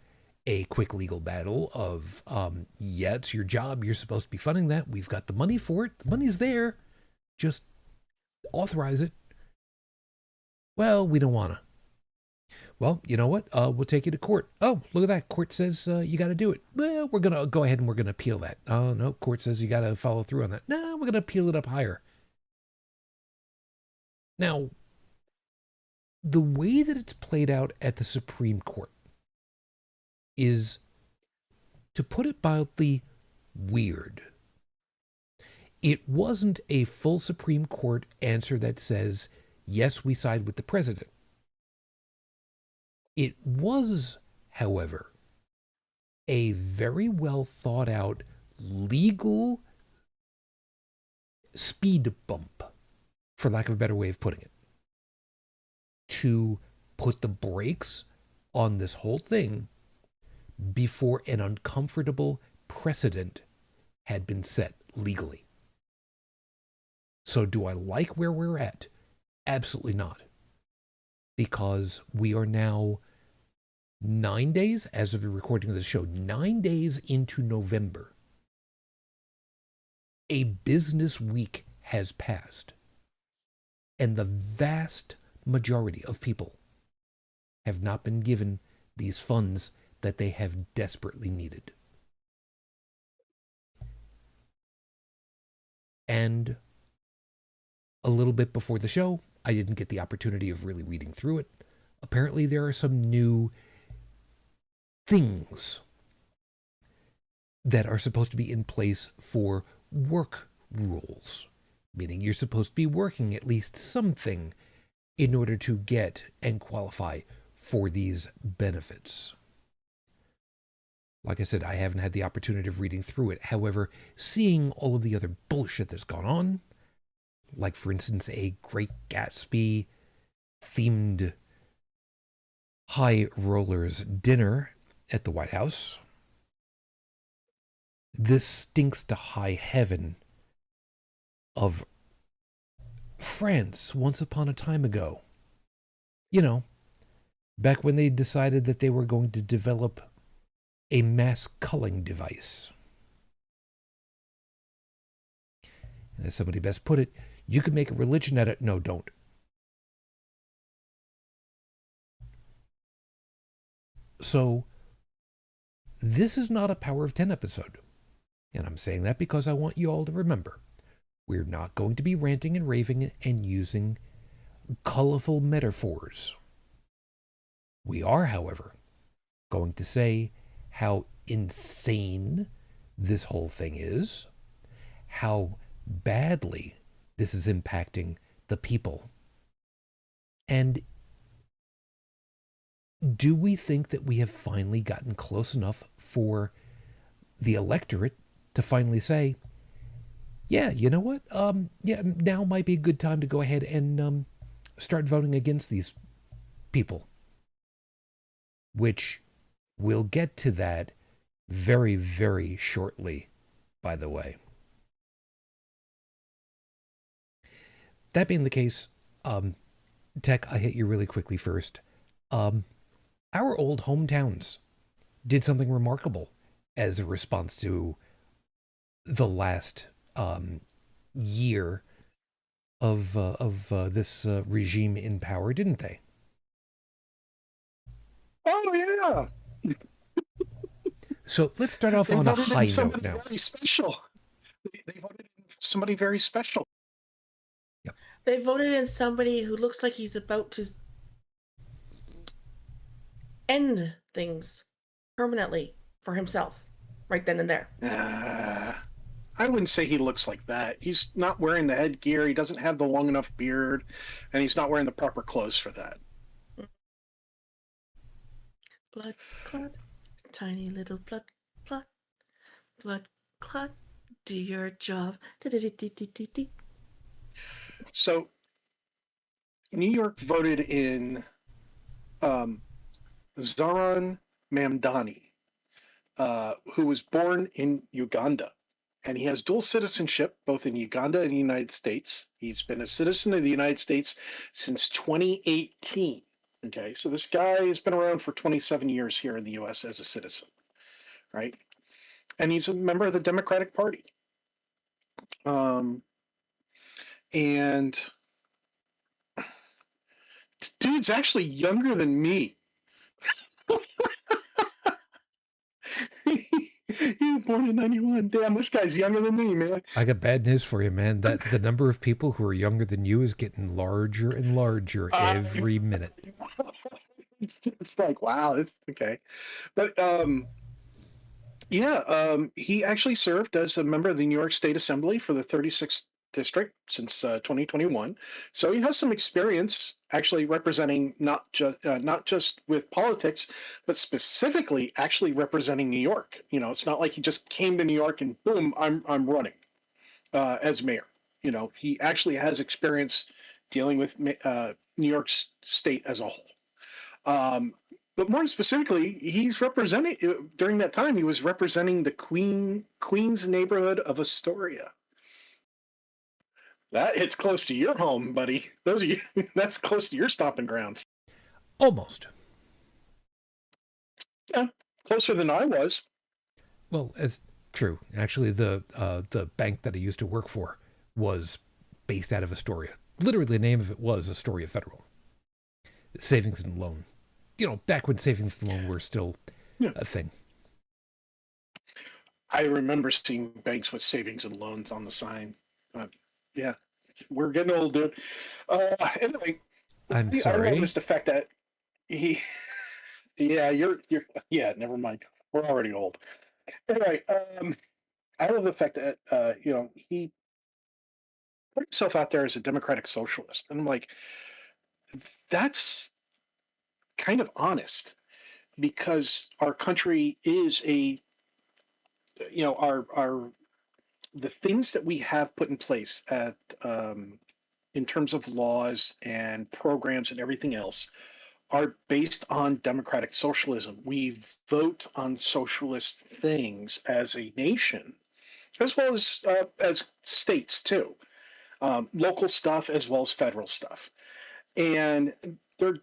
a quick legal battle of, yeah, it's your job. You're supposed to be funding that. We've got the money for it. The money's there. Just authorize it. Well, we don't want to. Well, you know what? We'll take you to court. Oh, look at that. Court says you got to do it. Well, we're going to go ahead and we're going to appeal that. Oh, no, court says you got to follow through on that. No, we're going to appeal it up higher. Now, the way that it's played out at the Supreme Court is, to put it mildly, weird. It wasn't a full Supreme Court answer that says, yes, we side with the president. It was, however, a very well thought out legal speed bump, for lack of a better way of putting it, to put the brakes on this whole thing before an uncomfortable precedent had been set legally. So do I like where we're at? Absolutely not. Because we are now 9 days, as of the recording of the show, 9 days into November. A business week has passed. And the vast majority of people have not been given these funds that they have desperately needed. And a little bit before the show, I didn't get the opportunity of really reading through it. Apparently there are some new things that are supposed to be in place for work rules, meaning you're supposed to be working at least something in order to get and qualify for these benefits. Like I said, I haven't had the opportunity of reading through it. However, seeing all of the other bullshit that's gone on, like, for instance, a Great Gatsby themed high rollers dinner at the White House. This stinks to high heaven of France once upon a time ago. You know, back when they decided that they were going to develop a mass culling device. And as somebody best put it, you can make a religion out of it. No, don't. So, this is not a Power of 10 episode. And I'm saying that because I want you all to remember, we're not going to be ranting and raving and using colorful metaphors. We are, however, going to say how insane this whole thing is, how badly this is impacting the people. And do we think that we have finally gotten close enough for the electorate to finally say, yeah, you know what? Yeah, now might be a good time to go ahead and start voting against these people. Which we'll get to that very, very shortly, by the way. That being the case, Tech, I hit you really quickly first. Our old hometowns did something remarkable as a response to the last year of this regime in power, didn't they? Oh yeah. So let's start off They on a voted high in note somebody now. very special. They voted in somebody very special. Yep. They voted in somebody who looks like he's about to end things permanently for himself right then and there. I wouldn't say he looks like that. He's not wearing the headgear. He doesn't have the long enough beard, and he's not wearing the proper clothes for that. Blood clot, tiny little blood clot, blood clot, do your job. So, New York voted in Zohran Mamdani, who was born in Uganda. And he has dual citizenship both in Uganda and the United States. He's been a citizen of the United States since 2018. Okay, so this guy has been around for 27 years here in the US as a citizen, right? And he's a member of the Democratic Party. And dude's actually younger than me. He was born in 91. Damn, this guy's younger than me, man. I got bad news for you, man. That the number of people who are younger than you is getting larger and larger every minute. It's like, wow, it's okay. But he actually served as a member of the New York State Assembly for the 36th district since 2021. So he has some experience actually representing not just with politics, but specifically actually representing New York. You know, it's not like he just came to New York and boom, I'm running as mayor. You know, he actually has experience dealing with New York State as a whole. But more specifically, he's representing during that time. He was representing the Queens neighborhood of Astoria. That hits close to your home, buddy. Those are you, that's close to your stomping grounds. Almost. Yeah, closer than I was. Well, it's true. Actually, the bank that I used to work for was based out of Astoria. Literally, the name of it was Astoria Federal Savings and Loan. You know, back when savings and loan were still a thing. I remember seeing banks with savings and loans on the sign. Yeah, we're getting old, dude. Anyway, I'm I sorry. love the fact that he. Yeah, you're. Yeah, never mind. We're already old. Anyway, I love the fact that he put himself out there as a democratic socialist, and I'm like, that's kind of honest because our country is our the things that we have put in place at in terms of laws and programs and everything else are based on democratic socialism. We vote on socialist things as a nation, as well as states too, local stuff as well as federal stuff, and they're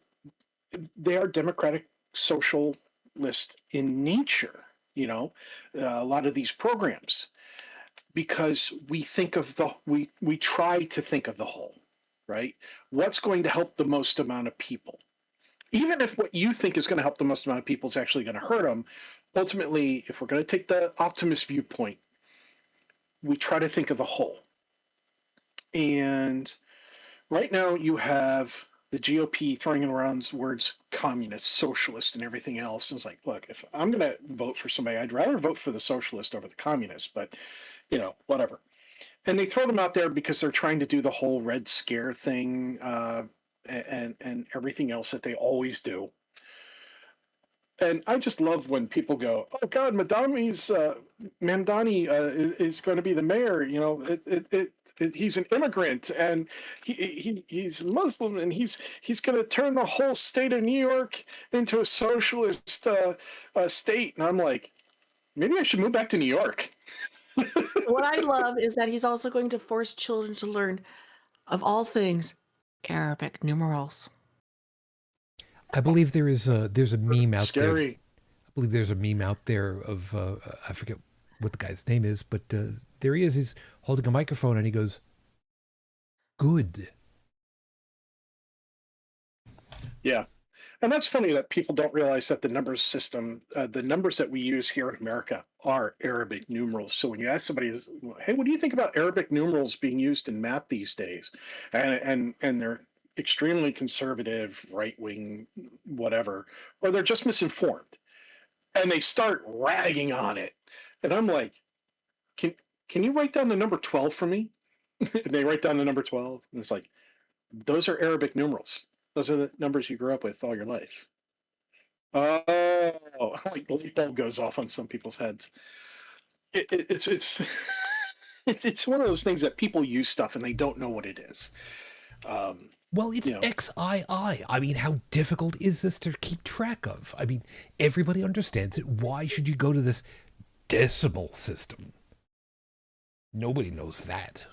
they are democratic socialist in nature. You know, a lot of these programs because we think of we try to think of the whole, right? What's going to help the most amount of people? Even if what you think is going to help the most amount of people is actually going to hurt them, ultimately, if we're going to take the optimist viewpoint, we try to think of the whole. And right now, you have the GOP throwing around words communist, socialist, and everything else. And it's like, look, if I'm going to vote for somebody, I'd rather vote for the socialist over the communist, but whatever. And they throw them out there because they're trying to do the whole Red Scare thing and everything else that they always do. And I just love when people go, "Oh God, Mamdani is going to be the mayor." You know, he's an immigrant and he's Muslim and he's going to turn the whole state of New York into a socialist state. And I'm like, maybe I should move back to New York. What I love is that he's also going to force children to learn, of all things, Arabic numerals. I believe there's a meme out there. Scary. I believe there's a meme out there of I forget what the guy's name is, but there he is. He's holding a microphone and he goes, good. Yeah. And that's funny that people don't realize that the numbers system, the numbers that we use here in America are Arabic numerals. So when you ask somebody, hey, what do you think about Arabic numerals being used in math these days? And they're extremely conservative, right wing, whatever, or they're just misinformed. And they start ragging on it. And I'm like, can can you write down the number 12 for me? And they write down the number 12. And it's like, those are Arabic numerals. Those are the numbers you grew up with all your life. Oh, like the light bulb goes off on some people's heads. It's it's one of those things that people use stuff and they don't know what it is. Um, Well, it's you know, XII. I mean, how difficult is this to keep track of? I mean, everybody understands it. Why should you go to this decimal system? Nobody knows that.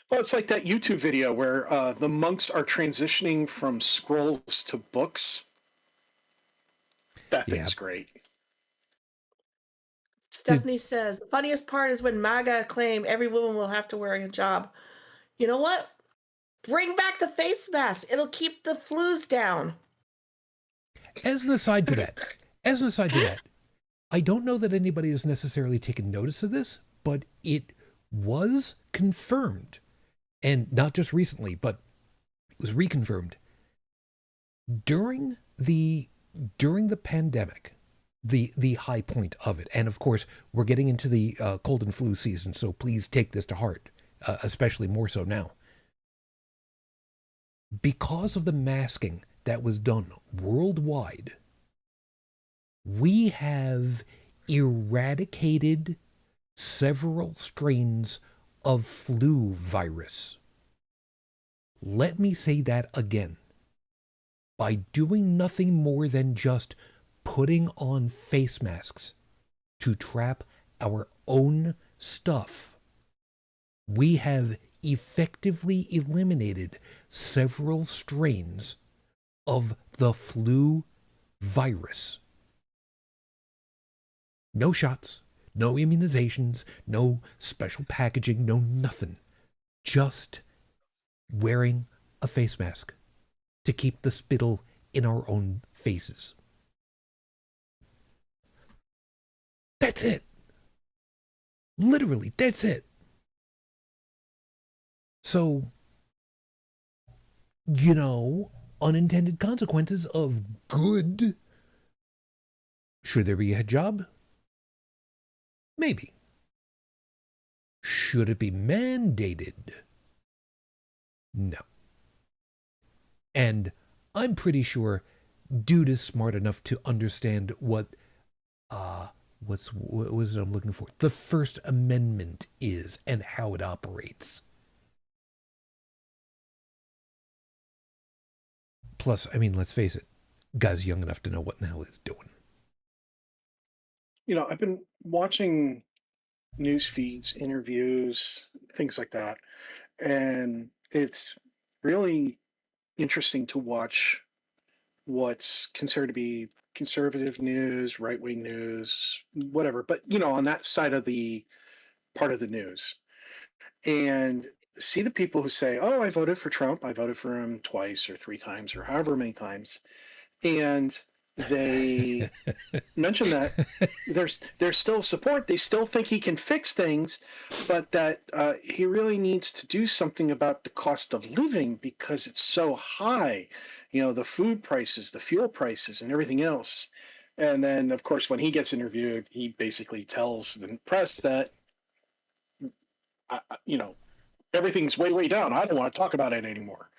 well, it's like that YouTube video where the monks are transitioning from scrolls to books. That Yeah. thing's great. Did, Stephanie says, the funniest part is when MAGA claim every woman will have to wear a hijab. You know what? Bring back the face mask. It'll keep the flus down. as an aside to that, I don't know that anybody has necessarily taken notice of this, but it was confirmed, and not just recently, but it was reconfirmed during the pandemic, the high point of it. And of course, we're getting into the cold and flu season, so please take this to heart, especially more so now. Because of the masking that was done worldwide, we have eradicated several strains of flu virus. Let me say that again. By doing nothing more than just putting on face masks to trap our own stuff, we have effectively eliminated several strains of the flu virus. No shots, no immunizations, no special packaging, no nothing. Just wearing a face mask to keep the spittle in our own faces. That's it. Literally, that's it. So, unintended consequences of good. Should there be a hijab? Maybe. Should it be mandated? No. And I'm pretty sure dude is smart enough to understand what was it I'm looking for? The First Amendment is and how it operates. Plus, I mean, let's face it, guy's young enough to know what in the hell he's doing. I've been watching news feeds, interviews, things like that, and it's really interesting to watch what's considered to be conservative news, right wing news, whatever, but on that side of the part of the news. And see the people who say, oh, I voted for Trump, I voted for him twice or three times or however many times. And they mention that there's still support. They still think he can fix things, but that he really needs to do something about the cost of living because it's so high. The food prices, the fuel prices, and everything else. And then, of course, when he gets interviewed, he basically tells the press that, everything's way, way down. I don't want to talk about it anymore.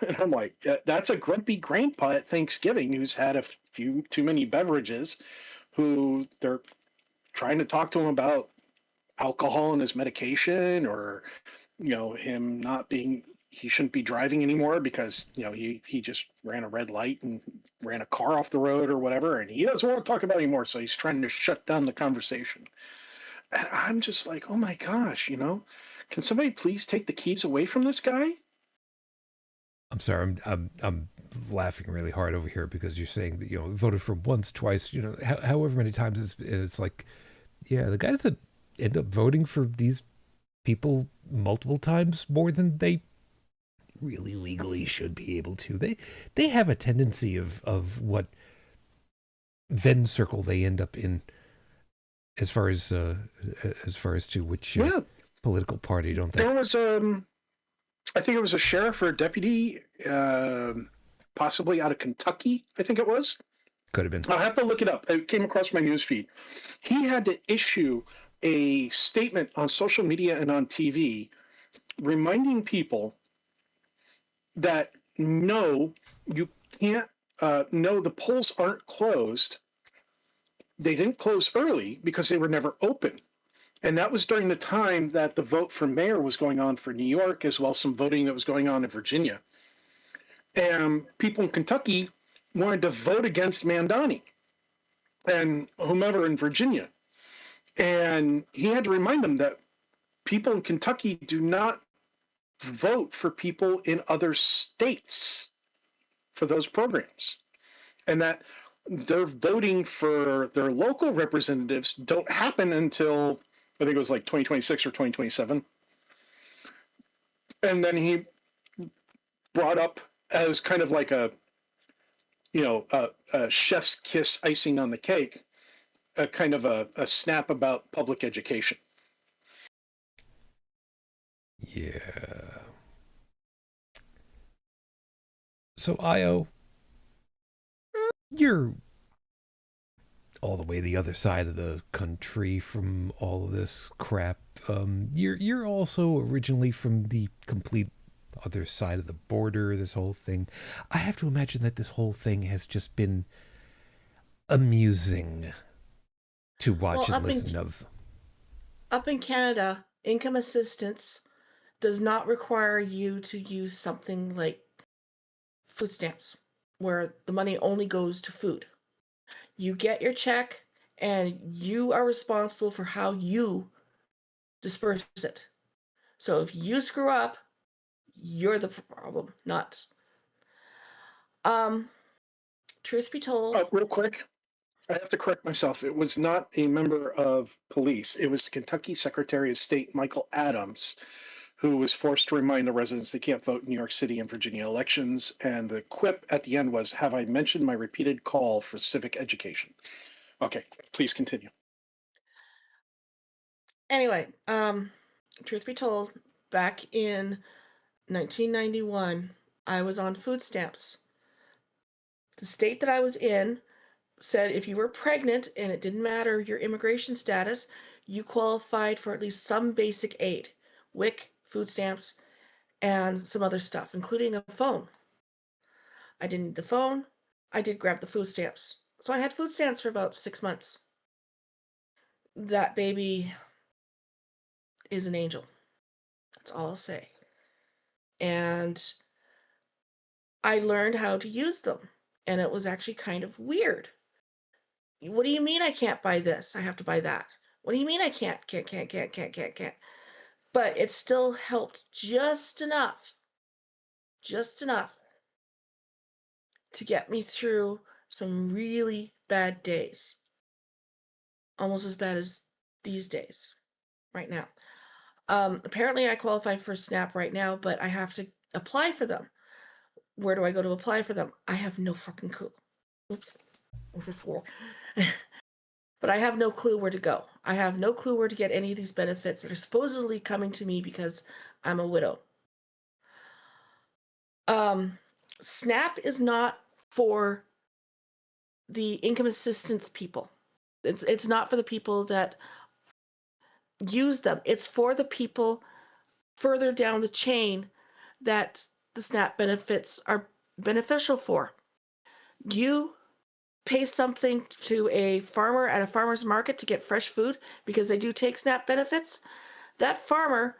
And I'm like, that's a grumpy grandpa at Thanksgiving who's had a few too many beverages, who they're trying to talk to him about alcohol and his medication, or him not being, he shouldn't be driving anymore because he just ran a red light and ran a car off the road or whatever, and he doesn't want to talk about it anymore, so he's trying to shut down the conversation. And I'm just like, oh my gosh, can somebody please take the keys away from this guy? I'm sorry, I'm laughing really hard over here because you're saying that voted for once, twice, however many times it's like, yeah, the guys that end up voting for these people multiple times more than they really legally should be able to. They have a tendency of what Venn circle they end up in as far as to which political party, don't they? There was I think it was a sheriff or a deputy, possibly out of Kentucky. I think it was. Could have been. I'll have to look it up. It came across my news feed. He had to issue a statement on social media and on TV reminding people that no, you can't, no, the polls aren't closed. They didn't close early because they were never open. And that was during the time that the vote for mayor was going on for New York, as well as some voting that was going on in Virginia. And people in Kentucky wanted to vote against Mamdani and whomever in Virginia. And he had to remind them that people in Kentucky do not vote for people in other states for those programs. And that their voting for their local representatives don't happen until, I think it was like 2026 or 2027. And then he brought up as kind of like a chef's kiss icing on the cake, a kind of a snap about public education. Yeah. So, Io, you're all the way the other side of the country from all of this crap. You're also originally from the complete other side of the border, this whole thing. I have to imagine that this whole thing has just been amusing to watch and listen of. Up in Canada, income assistance does not require you to use something like food stamps, where the money only goes to food. You get your check, and you are responsible for how you disperse it. So if you screw up, you're the problem, not. Truth be told. Real quick, I have to correct myself. It was not a member of police. It was Kentucky Secretary of State Michael Adams, who was forced to remind the residents they can't vote in New York City and Virginia elections. And the quip at the end was, "Have I mentioned my repeated call for civic education?" Okay, please continue. Anyway, truth be told, back in 1991, I was on food stamps. The state that I was in said if you were pregnant and it didn't matter your immigration status, you qualified for at least some basic aid, WIC, food stamps, and some other stuff, including a phone. I didn't need the phone. I did grab the food stamps. So I had food stamps for about 6 months. That baby is an angel. That's all I'll say. And I learned how to use them. And it was actually kind of weird. What do you mean I can't buy this? I have to buy that. What do you mean I can't? But it still helped just enough to get me through some really bad days. Almost as bad as these days right now. Apparently I qualify for SNAP right now, but I have to apply for them. Where do I go to apply for them? I have no fucking clue. Oops. But I have no clue where to go. I have no clue where to get any of these benefits that are supposedly coming to me because I'm a widow. SNAP is not for the income assistance people. It's not for the people that use them. It's for the people further down the chain that the SNAP benefits are beneficial for. You pay something to a farmer at a farmer's market to get fresh food because they do take SNAP benefits. That farmer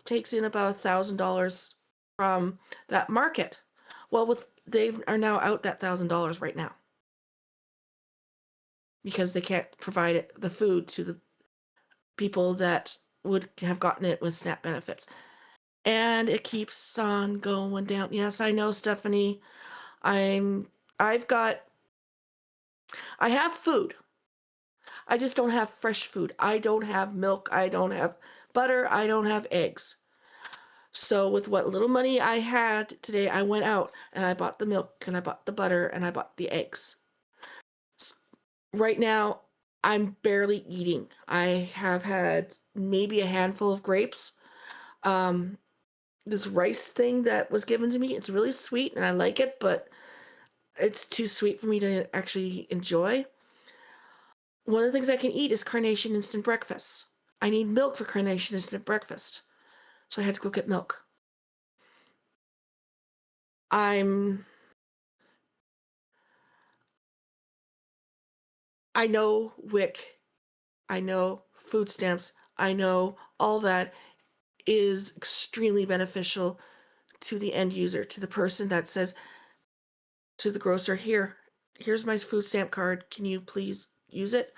takes in about $1,000 from that market. Well, they are now out that $1,000 right now because they can't provide the food to the people that would have gotten it with SNAP benefits. And it keeps on going down. Yes, I know, Stephanie. I have food. I just don't have fresh food. I don't have milk. I don't have butter. I don't have eggs. So with what little money I had today, I went out and I bought the milk and I bought the butter and I bought the eggs. Right now, I'm barely eating. I have had maybe a handful of grapes. Um, this rice thing that was given to me, it's really sweet and I like it, but it's too sweet for me to actually enjoy. One of the things I can eat is Carnation Instant Breakfast. I need milk for Carnation Instant Breakfast, so I had to go get milk. I know WIC, I know food stamps, I know all that is extremely beneficial to the end user, to the person that says to the grocer, here's my food stamp card, can you please use it?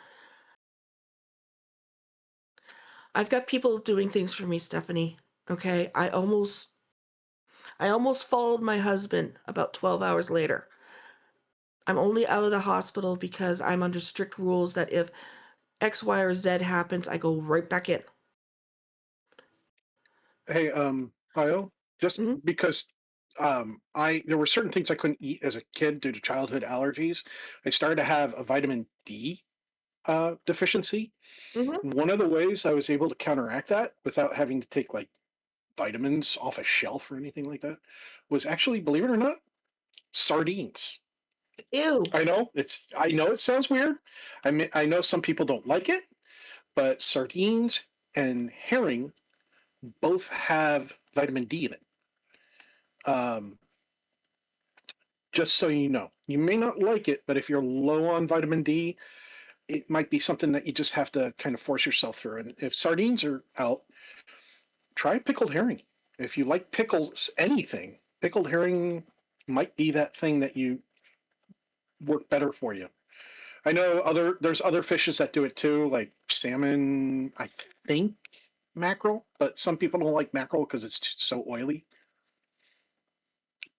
I've got people doing things for me, Stephanie. Okay, I almost followed my husband about 12 hours later. I'm only out of the hospital because I'm under strict rules that if X, Y, or Z happens, I go right back in. Hey, Io, just Hmm. because there were certain things I couldn't eat as a kid due to childhood allergies. I started to have a vitamin D deficiency. Hmm. One of the ways I was able to counteract that without having to take like vitamins off a shelf or anything like that was actually, believe it or not, sardines. Ew. I know it sounds weird. I know some people don't like it, but sardines and herring both have vitamin D in it. Um, just so you know, you may not like it, but if you're low on vitamin D, it might be something that you just have to kind of force yourself through. And if sardines are out, try pickled herring. If you like pickles, anything, pickled herring might be that thing that you work better for you. I know there's other fishes that do it too, like salmon, I think mackerel, but some people don't like mackerel because it's so oily.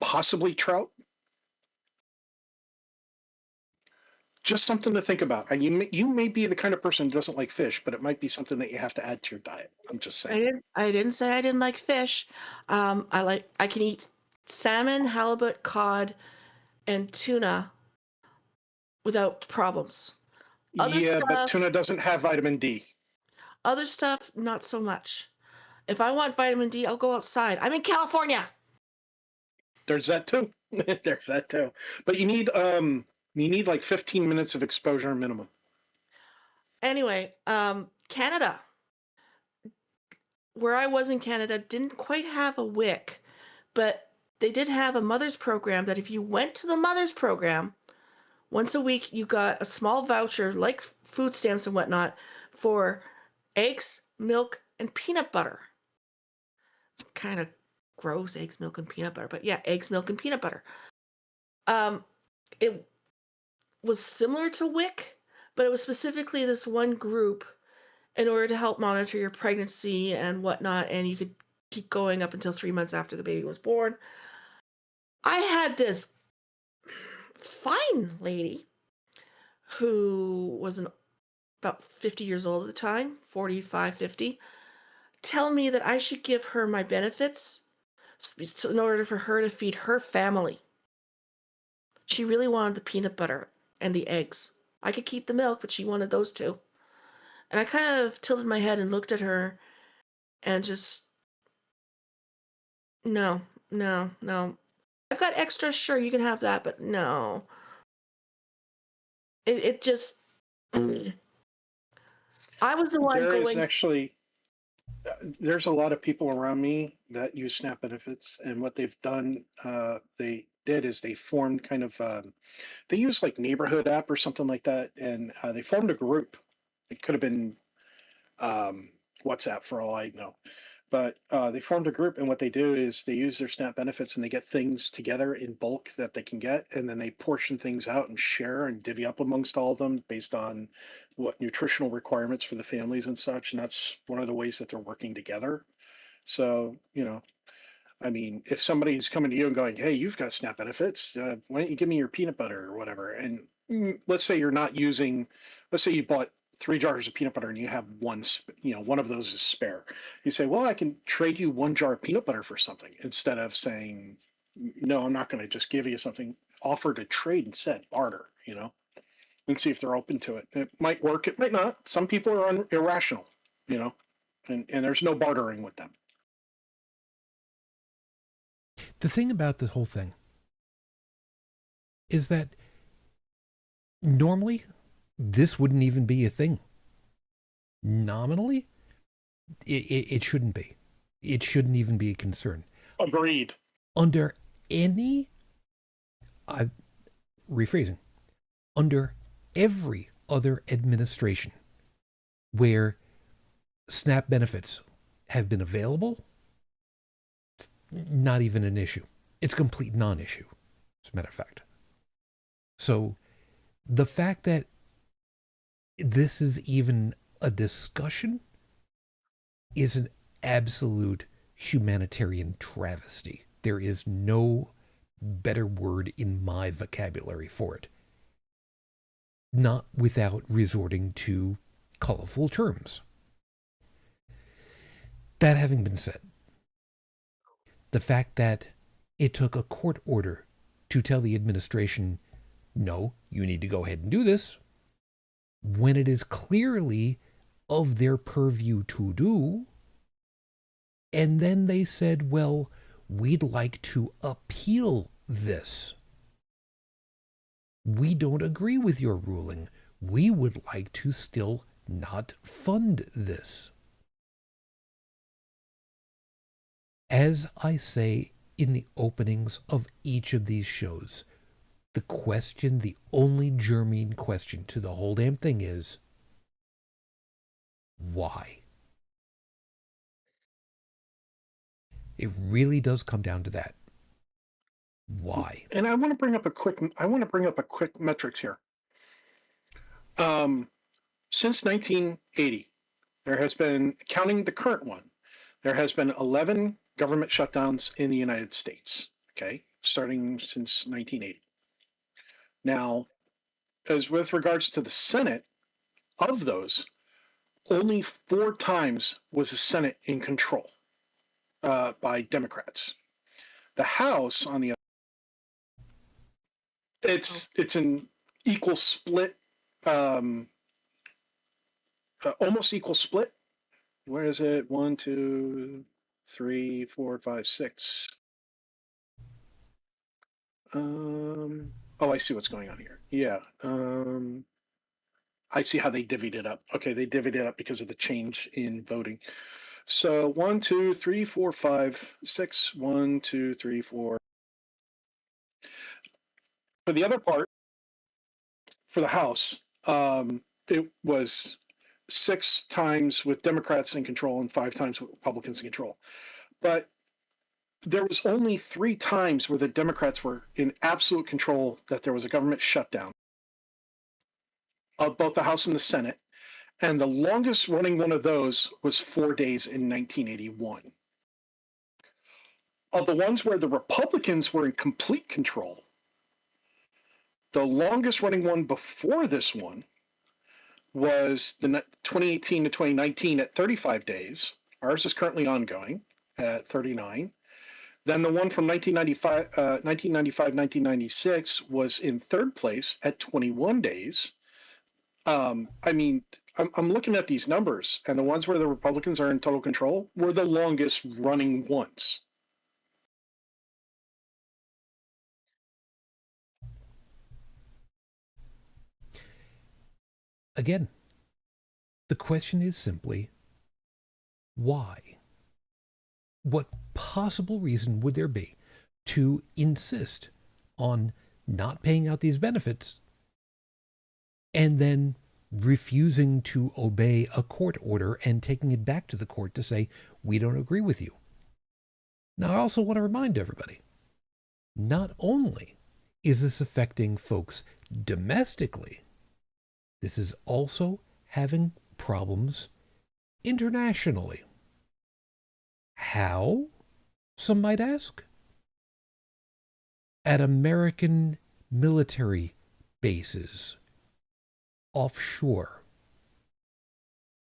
Possibly trout. Just something to think about. And you may be the kind of person who doesn't like fish, but it might be something that you have to add to your diet. I'm just saying. I didn't say I didn't like fish. I can eat salmon, halibut, cod, and tuna without problems. Other Yeah, but stuff, tuna doesn't have vitamin D. not so much. If I want vitamin D, I'll go outside. I'm in California. There's that too. There's that too. But you need like 15 minutes of exposure minimum. Anyway, Canada, where I was in Canada, didn't quite have a WIC, but they did have a mother's program that if you went to the mother's program, once a week you got a small voucher, like food stamps and whatnot, for eggs, milk, and peanut butter. It's kind of gross, eggs, milk, and peanut butter, but yeah, eggs, milk, and peanut butter. Um, it was similar to WIC, but it was specifically this one group in order to help monitor your pregnancy and whatnot, and you could keep going up until 3 months after the baby was born. I had this fine lady who was about 50 years old at the time, 45, 50, tell me that I should give her my benefits in order for her to feed her family. She really wanted the peanut butter and the eggs. I could keep the milk, but she wanted those two. And I kind of tilted my head and looked at her and just, no, no, no. I've got extra, sure, you can have that, but no. It just, I was the one There is going, actually there's a lot of people around me that use SNAP benefits, and what they've done, they did is they formed kind of they use like neighborhood app or something like that, and they formed a group. It could have been WhatsApp for all I know. But they formed a group, and what they do is they use their SNAP benefits and they get things together in bulk that they can get, and then they portion things out and share and divvy up amongst all of them based on what nutritional requirements for the families and such. And that's one of the ways that they're working together. So, I mean, if somebody's coming to you and going, "Hey, you've got SNAP benefits. Why don't you give me your peanut butter or whatever?" And let's say you're not using, let's say you bought 3 jars of peanut butter and you have one of those is spare. You say, well, I can trade you 1 jar of peanut butter for something, instead of saying, no, I'm not going to just give you something. Offer to trade instead, barter, and see if they're open to it. It might work, it might not. Some people are irrational, and there's no bartering with them. The thing about this whole thing is that normally this wouldn't even be a thing. Nominally, it shouldn't be. It shouldn't even be a concern. Agreed. Under any, rephrasing, under every other administration where SNAP benefits have been available, not even an issue. It's a complete non-issue, as a matter of fact. So the fact that this is even a discussion is an absolute humanitarian travesty. There is no better word in my vocabulary for it. Not without resorting to colorful terms. That having been said, the fact that it took a court order to tell the administration, no, you need to go ahead and do this, when it is clearly of their purview to do, and then they said, well, we'd like to appeal this. We don't agree with your ruling. We would like to still not fund this. As I say in the openings of each of these shows, the only germane question to the whole damn thing is, why? It really does come down to that. Why? And I want to bring up a quick metrics here. Since 1980, there has been, counting the current one, there has been 11 government shutdowns in the United States. Okay, starting since 1980. Now, as with regards to the Senate, of those, only 4 times was the Senate in control by Democrats. The House, on the other, it's an equal split, almost equal split. Where is it? 1, 2, 3, 4, 5, 6. Oh, I see what's going on here. Yeah. I see how they divvied it up. Okay, they divvied it up because of the change in voting. So 1, 2, 3, 4, 5, 6. 1, 2, 3, 4. For the other part, for the House, it was 6 times with Democrats in control and 5 times with Republicans in control. But there was only 3 times where the Democrats were in absolute control that there was a government shutdown of both the House and the Senate. And the longest running one of those was 4 days in 1981. Of the ones where the Republicans were in complete control, the longest running one before this one was the 2018 to 2019 at 35 days. Ours is currently ongoing at 39. Then the one from 1996 was in 3rd place at 21 days. I mean, I'm looking at these numbers, and the ones where the Republicans are in total control were the longest running ones. Again, the question is simply, why? What possible reason would there be to insist on not paying out these benefits and then refusing to obey a court order and taking it back to the court to say, we don't agree with you? Now, I also want to remind everybody, not only is this affecting folks domestically, this is also having problems internationally. How? Some might ask. At American military bases offshore,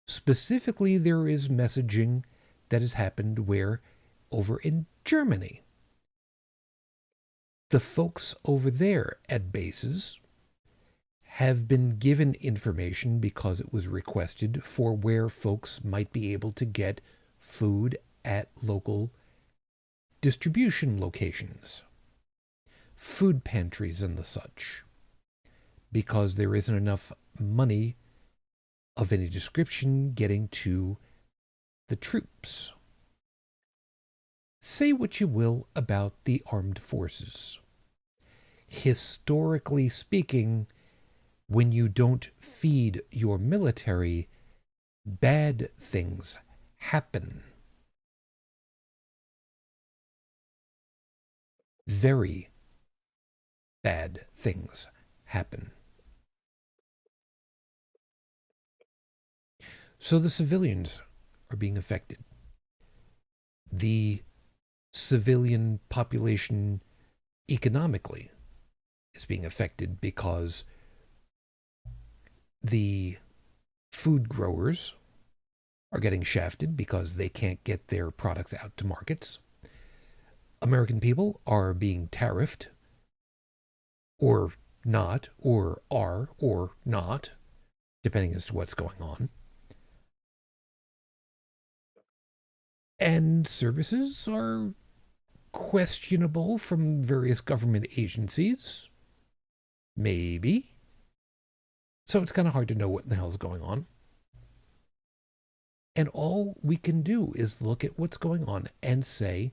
Specifically, there is messaging that has happened where, over in Germany, the folks over there at bases have been given information because it was requested for where folks might be able to get food at local distribution locations, food pantries and the such, because there isn't enough money of any description getting to the troops. Say what you will about the armed forces. Historically speaking, when you don't feed your military, bad things happen. Very bad things happen. So the civilians are being affected. The civilian population economically is being affected because the food growers are getting shafted because they can't get their products out to markets. American people are being tariffed, or not, or are, or not, depending as to what's going on. And services are questionable from various government agencies. Maybe. So it's kind of hard to know what the hell's going on. And all we can do is look at what's going on and say,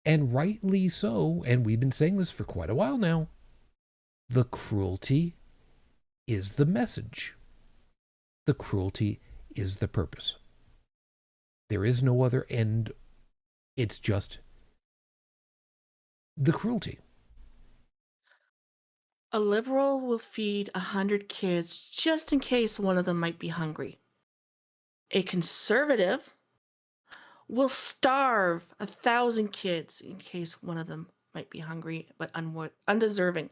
and rightly so, and we've been saying this for quite a while now, the cruelty is the message. The cruelty is the purpose. There is no other end. It's just the cruelty. A liberal will feed 100 kids just in case one of them might be hungry. A conservative will starve 1,000 kids in case one of them might be hungry but undeserving.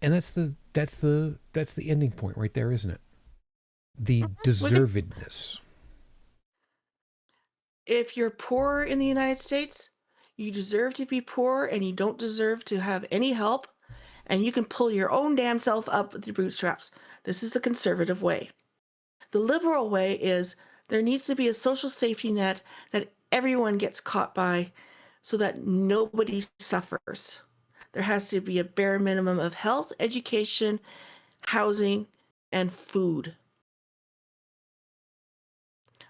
And that's the ending point right there, isn't it? The deservedness. If you're poor in the United States, you deserve to be poor and you don't deserve to have any help, and you can pull your own damn self up with your bootstraps. This is the conservative way. The liberal way is there needs to be a social safety net that everyone gets caught by so that nobody suffers. There has to be a bare minimum of health, education, housing, and food.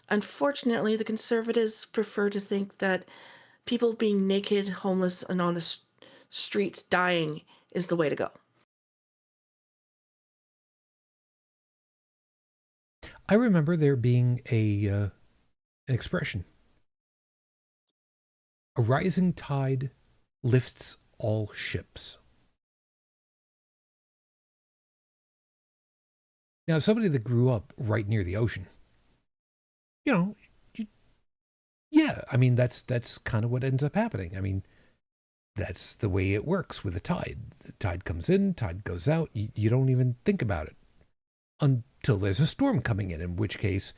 Unfortunately, the conservatives prefer to think that people being naked, homeless, and on the streets dying is the way to go. I remember there being an expression. A rising tide lifts all ships. Now, somebody that grew up right near the ocean, yeah, I mean, that's kind of what ends up happening. I mean, that's the way it works with the tide. The tide comes in, tide goes out. You don't even think about it until there's a storm coming in which case,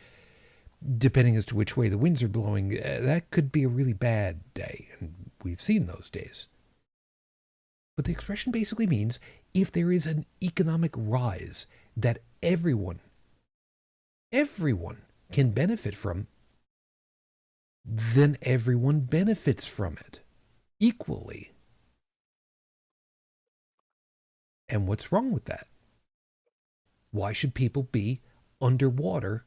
depending as to which way the winds are blowing, that could be a really bad day. And we've seen those days. But the expression basically means if there is an economic rise that everyone can benefit from, then everyone benefits from it equally. And what's wrong with that? Why should people be underwater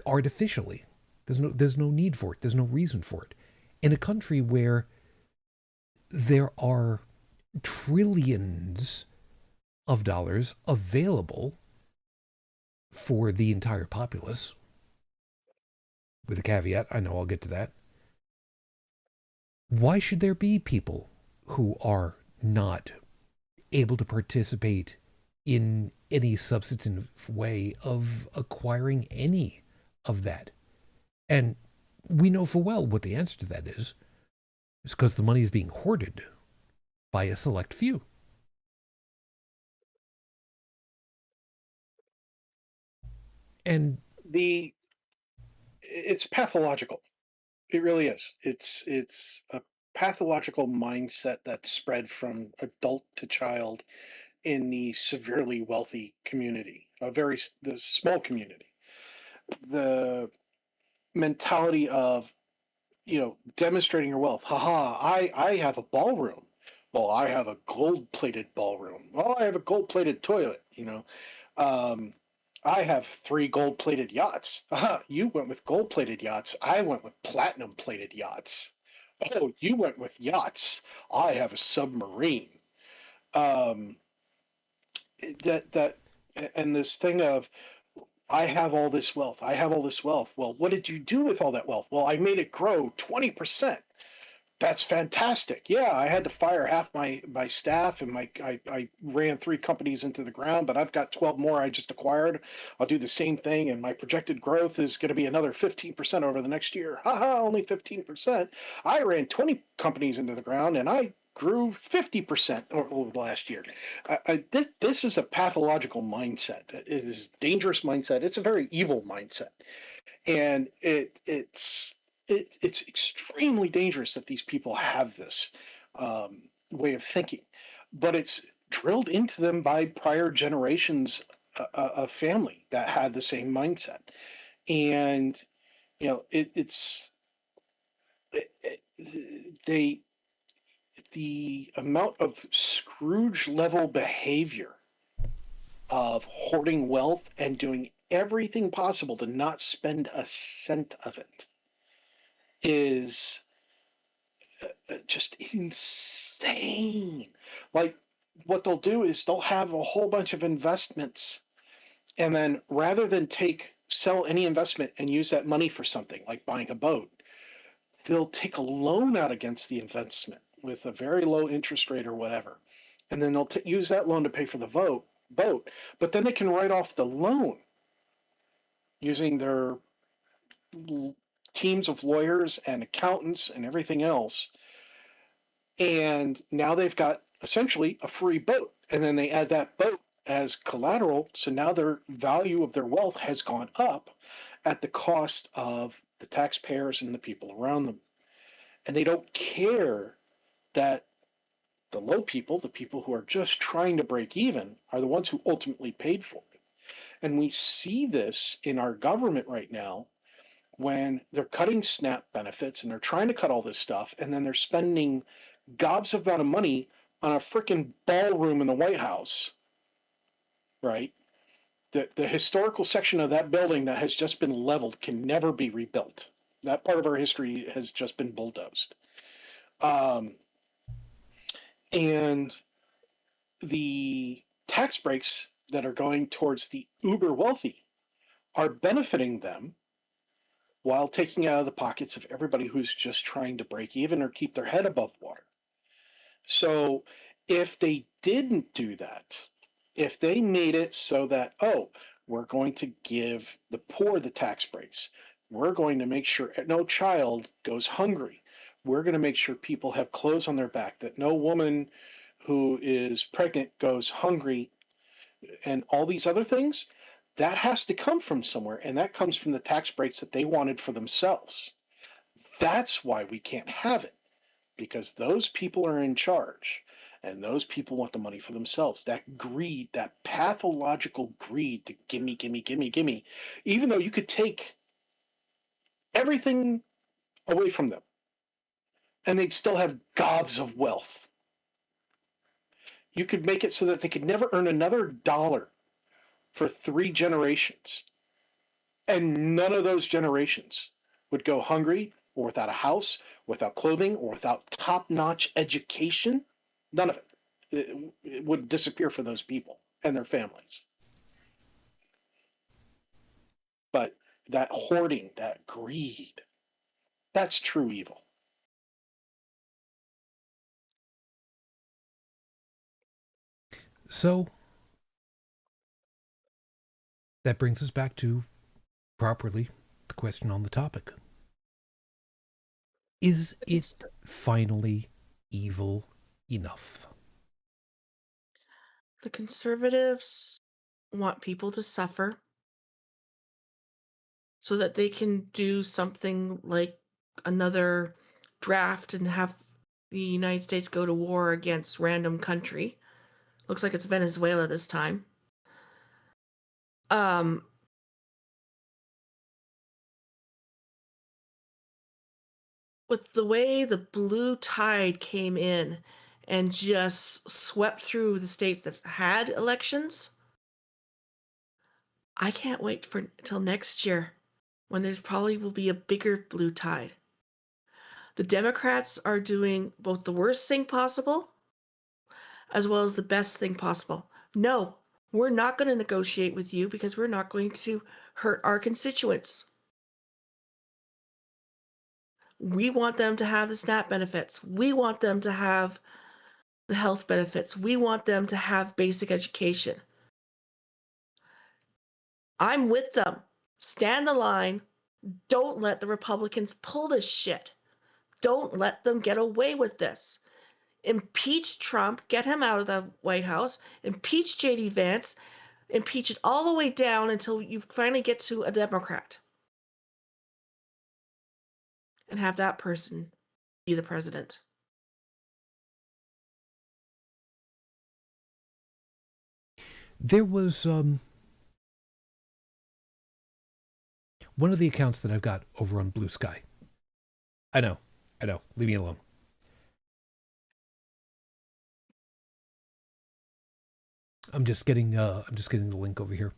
artificially? There's no need for it. There's no reason for it. In a country where there are trillions of dollars available for the entire populace, with a caveat, I know I'll get to that. Why should there be people who are not able to participate in any substantive way of acquiring any of that? And we know full well what the answer to that is. It's because the money is being hoarded by a select few. And it's pathological. It really is. It's a pathological mindset that's spread from adult to child in the severely wealthy community, the small community. The mentality of, demonstrating your wealth. Haha, I have a ballroom. Well, I have a gold plated ballroom. Well, I have a gold plated toilet, Um, I have 3 gold plated yachts. Aha, you went with gold plated yachts. I went with platinum plated yachts. Oh, you went with yachts. I have a submarine. Um, that and this thing of, I have all this wealth. I have all this wealth. Well, what did you do with all that wealth? Well, I made it grow 20%. That's fantastic. Yeah, I had to fire half my staff, and I ran 3 companies into the ground, but I've got 12 more I just acquired. I'll do the same thing, and my projected growth is going to be another 15% over the next year. Haha, only 15%. I ran 20 companies into the ground, and I grew 50% over the last year. This is a pathological mindset. It is a dangerous mindset. It's a very evil mindset, and it's extremely dangerous that these people have this way of thinking, but it's drilled into them by prior generations of family that had the same mindset. And they the amount of Scrooge level behavior of hoarding wealth and doing everything possible to not spend a cent of it is just insane. Like, what they'll do is they'll have a whole bunch of investments, and then rather than sell any investment and use that money for something like buying a boat, they'll take a loan out against the investment with a very low interest rate or whatever, and then they'll use that loan to pay for the boat. But then they can write off the loan using their teams of lawyers and accountants and everything else, and now they've got essentially a free boat, and then they add that boat as collateral, so now their value of their wealth has gone up at the cost of the taxpayers and the people around them. And they don't care that the low people, the people who are just trying to break even, are the ones who ultimately paid for it. And we see this in our government right now when they're cutting SNAP benefits and they're trying to cut all this stuff, and then they're spending gobs of amount of money on a freaking ballroom in the White House, right? The historical section of that building that has just been leveled can never be rebuilt. That part of our history has just been bulldozed. And the tax breaks that are going towards the uber wealthy are benefiting them while taking out of the pockets of everybody who's just trying to break even or keep their head above water. So if they didn't do that, if they made it so that, oh, we're going to give the poor the tax breaks, we're going to make sure no child goes hungry, we're going to make sure people have clothes on their back, that no woman who is pregnant goes hungry, and all these other things, that has to come from somewhere, and that comes from the tax breaks that they wanted for themselves. That's why we can't have it, because those people are in charge, and those people want the money for themselves. That greed, that pathological greed to gimme, gimme, gimme, gimme, even though you could take everything away from them and they'd still have gobs of wealth. You could make it so that they could never earn another dollar for 3 generations, and none of those generations would go hungry or without a house, without clothing, or without top-notch education. None of it. It would disappear for those people and their families. But that hoarding, that greed, that's true evil. so that brings us back to properly the question on the topic. Is it finally evil enough? The conservatives want people to suffer. so that they can do something like another draft and have the United States go to war against random country. Looks like it's Venezuela this time. With the way the blue tide came in and just swept through the states that had elections, I can't wait for till next year when there's probably will be a bigger blue tide. The Democrats are doing both the worst thing possible as well as the best thing possible. No, we're not going to negotiate with you because we're not going to hurt our constituents. We want them to have the SNAP benefits. We want them to have the health benefits. We want them to have basic education. I'm with them. Stand the line. Don't let the Republicans pull this shit. Don't let them get away with this. Impeach Trump, get him out of the White House, impeach J.D. Vance, impeach it all the way down until you finally get to a Democrat and have that person be the president. There was one of the accounts that I've got over on Blue Sky. I know. Leave me alone. I'm just getting the link over here.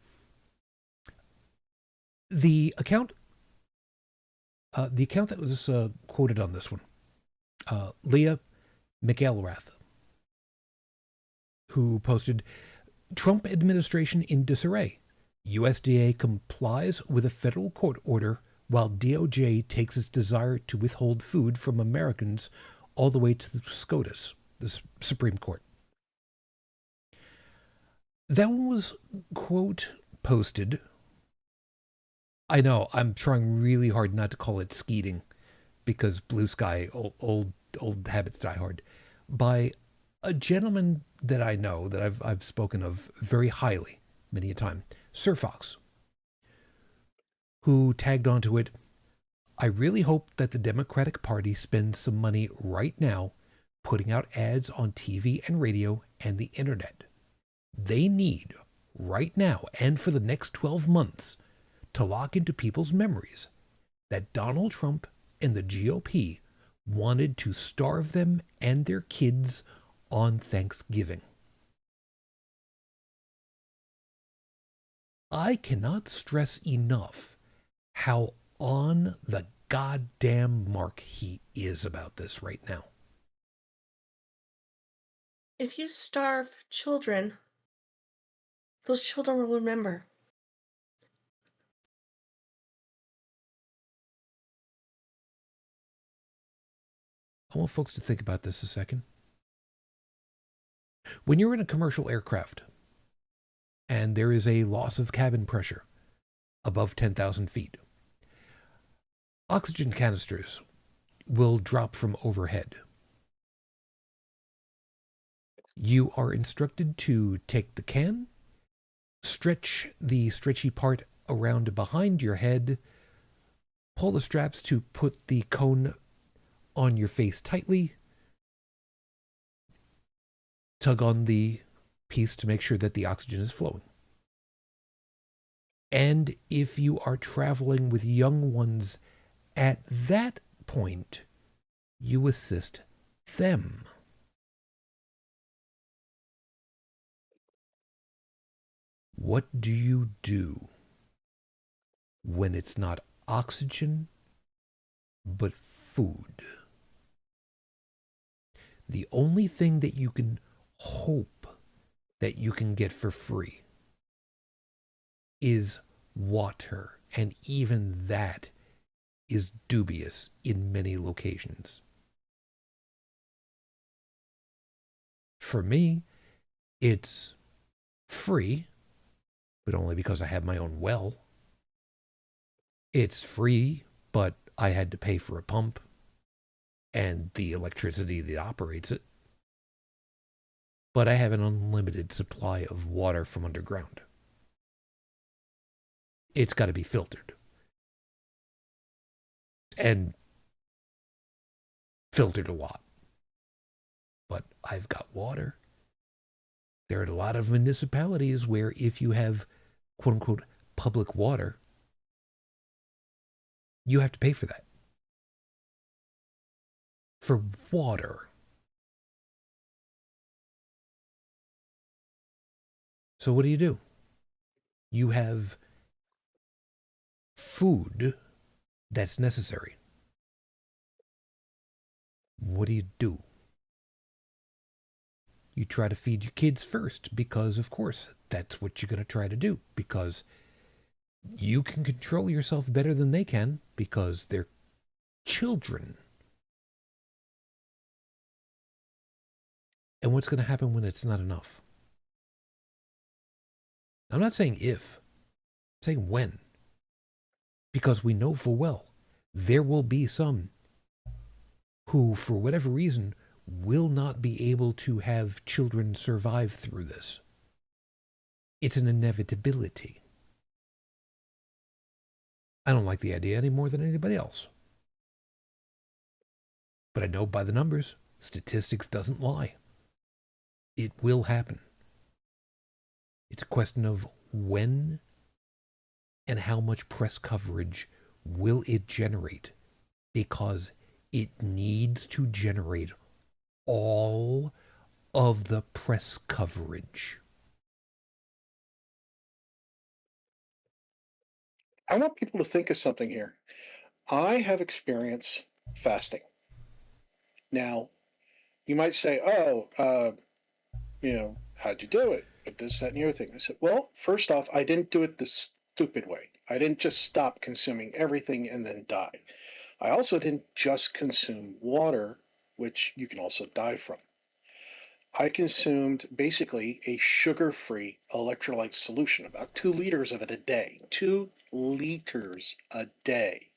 The account that was quoted on this one, Leah McElrath, who posted, Trump administration in disarray. USDA complies with a federal court order while DOJ takes its desire to withhold food from Americans all the way to the SCOTUS, the Supreme Court. That one was, quote, posted. I know, I'm trying really hard not to call it skeeting because Blue Sky, old habits die hard, by a gentleman that I know, that I've spoken of very highly many a time, Sir Fox, who tagged onto it, I really hope that the Democratic Party spends some money right now putting out ads on TV and radio and the internet. They need, right now and for the next 12 months, to lock into people's memories that Donald Trump and the GOP wanted to starve them and their kids on Thanksgiving. I cannot stress enough how on the goddamn mark he is about this right now. If you starve children, those children will remember. I want folks to think about this a second. When you're in a commercial aircraft and there is a loss of cabin pressure above 10,000 feet, oxygen canisters will drop from overhead. You are instructed to take the can, stretch the stretchy part around behind your head, pull the straps to put the cone on your face tightly, tug on the piece to make sure that the oxygen is flowing. And if you are traveling with young ones at that point, you assist them. What do you do when it's not oxygen, but food? The only thing that you can hope that you can get for free is water, and even that is dubious in many locations. For me, it's free, but only because I have my own well. It's free, but I had to pay for a pump and the electricity that operates it. But I have an unlimited supply of water from underground. It's got to be filtered. and filtered a lot. But I've got water. There are a lot of municipalities where if you have quote unquote public water, you have to pay for that. For water. So what do? You have food that's necessary. What do? You try to feed your kids first because, of course, that's what you're going to try to do because you can control yourself better than they can because they're children. And what's going to happen when it's not enough? I'm not saying if, I'm saying when. Because we know full well there will be some who, for whatever reason, will not be able to have children survive through this. It's an inevitability. I don't like the idea any more than anybody else. But I know by the numbers, statistics doesn't lie. It will happen. It's a question of when and how much press coverage will it generate, because it needs to generate all of the press coverage. I want people to think of something here. I have experience fasting. Now, you might say, oh, how'd you do it? But this, that, and the other thing. I said, well, first off, I didn't do it the stupid way. I didn't just stop consuming everything and then die. I also didn't just consume water, which you can also die from. I consumed basically a sugar-free electrolyte solution, about 2 liters of it a day. 2 liters a day.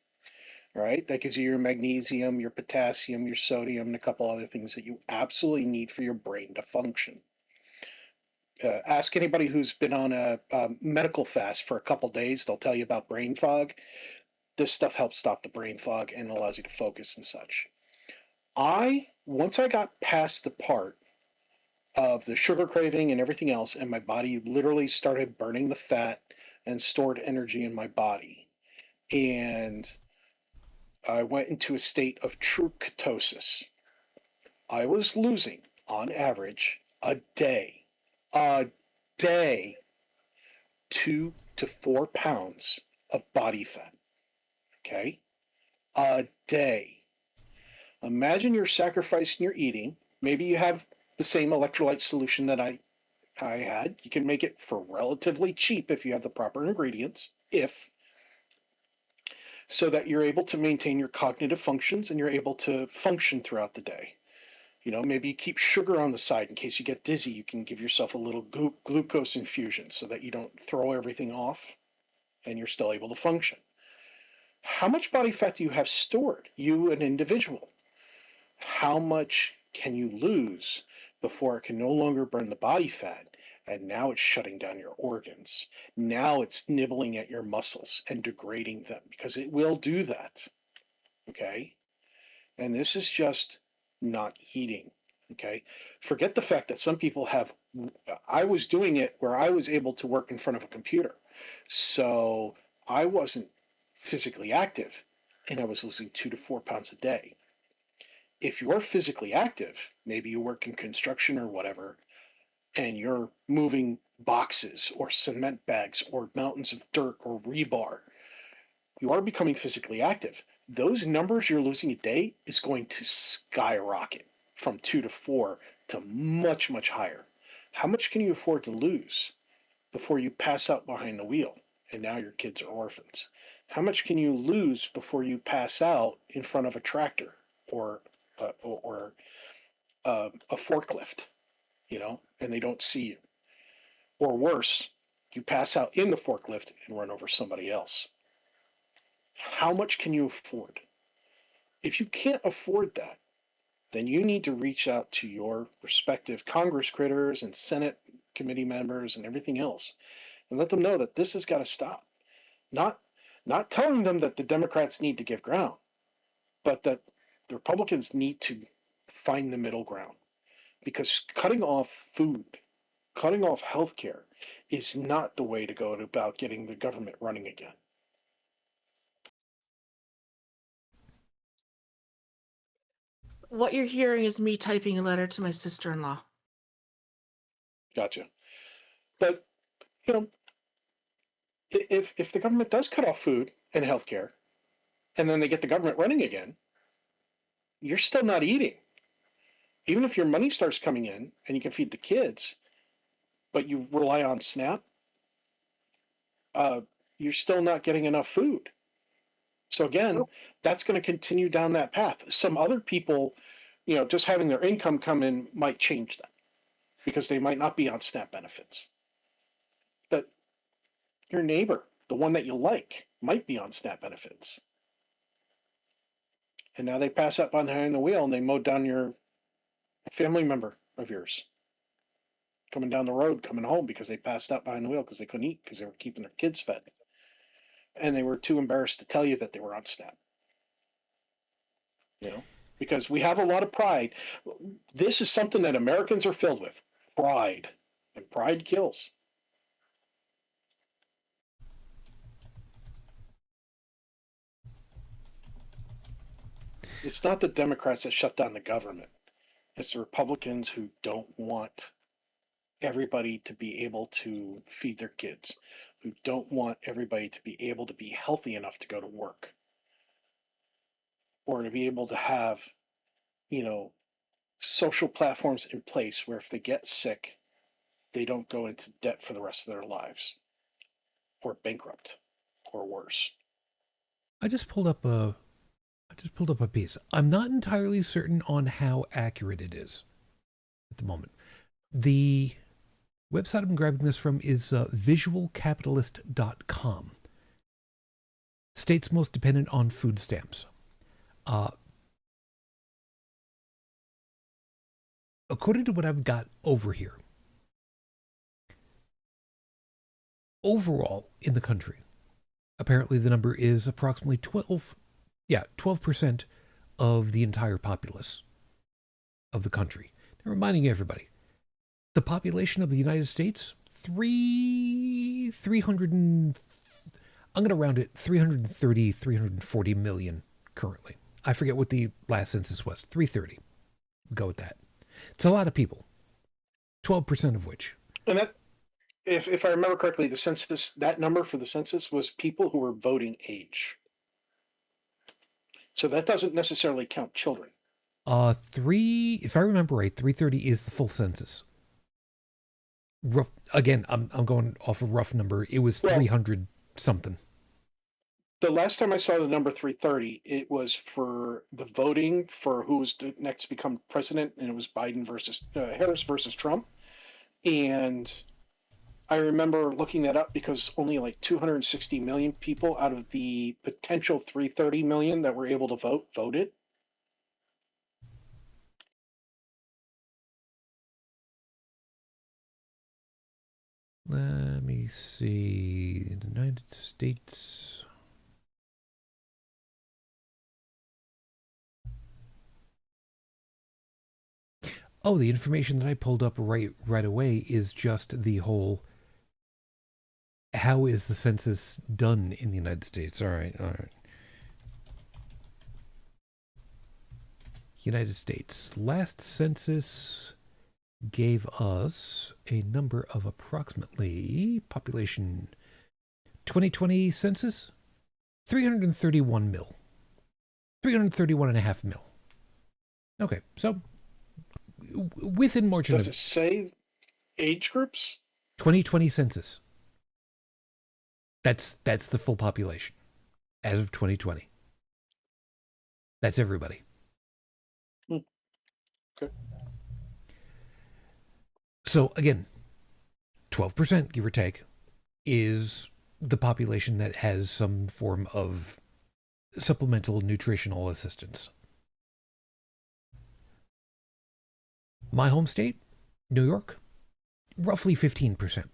Right? That gives you your magnesium, your potassium, your sodium, and a couple other things that you absolutely need for your brain to function. Ask anybody who's been on a medical fast for a couple days, they'll tell you about brain fog. This stuff helps stop the brain fog and allows you to focus and such. Once I got past the part of the sugar craving and everything else, and my body literally started burning the fat and stored energy in my body. And I went into a state of true ketosis. I was losing, on average, a day, 2 to 4 pounds of body fat. Okay? A day. Imagine you're sacrificing your eating. Maybe you have the same electrolyte solution that I had. You can make it for relatively cheap if you have the proper ingredients, so that you're able to maintain your cognitive functions and you're able to function throughout the day. Maybe you keep sugar on the side in case you get dizzy. You can give yourself a little glucose infusion so that you don't throw everything off and you're still able to function. How much body fat do you have stored, you, an individual? How much can you lose before it can no longer burn the body fat? And now it's shutting down your organs. Now it's nibbling at your muscles and degrading them, because it will do that. Okay? And this is just not eating. Okay? Forget the fact that some people have, I was doing it where I was able to work in front of a computer. So I wasn't physically active, and I was losing 2 to 4 pounds a day. If you're physically active, maybe you work in construction or whatever, and you're moving boxes or cement bags or mountains of dirt or rebar, you are becoming physically active. Those numbers you're losing a day is going to skyrocket from 2 to 4 to much, much higher. How much can you afford to lose before you pass out behind the wheel and now your kids are orphans? How much can you lose before you pass out in front of a tractor or a forklift, and they don't see you? Or worse, you pass out in the forklift and run over somebody else. How much can you afford? If you can't afford that, then you need to reach out to your respective Congress critters and Senate committee members and everything else and let them know that this has got to stop. Not telling them that the Democrats need to give ground, but that the Republicans need to find the middle ground, because cutting off food, cutting off healthcare is not the way to go about getting the government running again. What you're hearing is me typing a letter to my sister-in-law. Gotcha. But, you know, if the government does cut off food and healthcare, and then they get the government running again, you're still not eating. Even if your money starts coming in and you can feed the kids, but you rely on SNAP, you're still not getting enough food. So again, that's going to continue down that path. Some other people, just having their income come in might change that, because they might not be on SNAP benefits. But your neighbor, the one that you like, might be on SNAP benefits. And now they pass up behind the wheel and they mow down a family member of yours coming down the road, coming home, because they passed up behind the wheel because they couldn't eat because they were keeping their kids fed. And they were too embarrassed to tell you that they were on SNAP. Because we have a lot of pride. This is something that Americans are filled with, pride. And pride kills. It's not the Democrats that shut down the government. It's the Republicans who don't want everybody to be able to feed their kids, who don't want everybody to be able to be healthy enough to go to work, or to be able to have, social platforms in place where if they get sick, they don't go into debt for the rest of their lives, or bankrupt, or worse. I just pulled up a piece. I'm not entirely certain on how accurate it is at the moment. The website I'm grabbing this from is visualcapitalist.com. States most dependent on food stamps. According to what I've got over here, overall in the country, apparently the number is approximately 12% of the entire populace of the country. Now, reminding everybody, the population of the United States, 330, 340 million currently. I forget what the last census was, 330. Go with that. It's a lot of people, 12% of which. And that, if I remember correctly, the census, that number for the census was people who were voting age. So that doesn't necessarily count children. If I remember right, 330 is the full census. Again, I'm going off a rough number. It was 300 something. The last time I saw the number 330, it was for the voting for who was next to become president, and it was Harris versus Trump. And I remember looking that up because only like 260 million people out of the potential 330 million that were able to vote voted. Let me see. The United States. Oh, the information that I pulled up right away is just the whole, how is the census done in the United States? All right. United States. Last census gave us a number of approximately population 2020 census 331 mil. 331.5 mil. Okay, so within margin. Does it say age groups? 2020 census. That's the full population as of 2020. That's everybody. Okay. So again, 12%, give or take, is the population that has some form of supplemental nutritional assistance. My home state, New York, roughly 15%.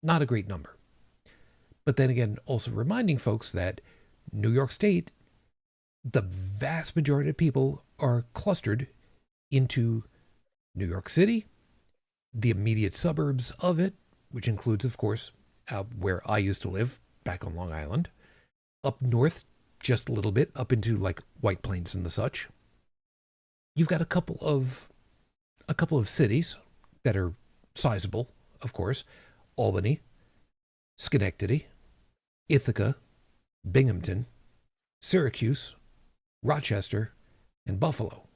Not a great number. But then again, also reminding folks that New York State the vast majority of people are clustered into New York City, the immediate suburbs of it, which includes, of course, where I used to live, back on Long Island, up north just a little bit, up into like White Plains and the such. You've got a couple of cities that are sizable, of course: Albany, Schenectady, Ithaca, Binghamton, Syracuse, Rochester, and Buffalo.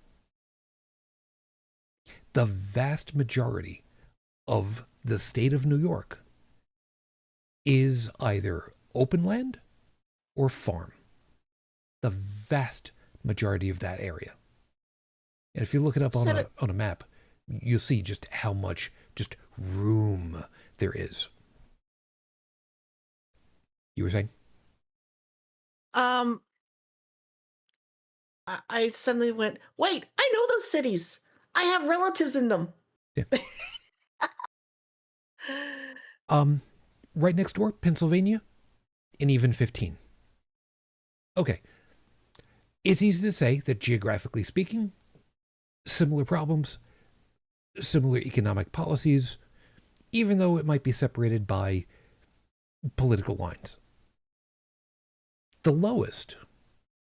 The vast majority of the state of New York is either open land or farm. The vast majority of that area. And if you look it up on a map, you'll see just how much just room there is. You were saying? I suddenly went, wait, I know those cities. I have relatives in them. Yeah. Right next door, Pennsylvania, and even 15. Okay. It's easy to say that geographically speaking, similar problems, similar economic policies, even though it might be separated by political lines. The lowest,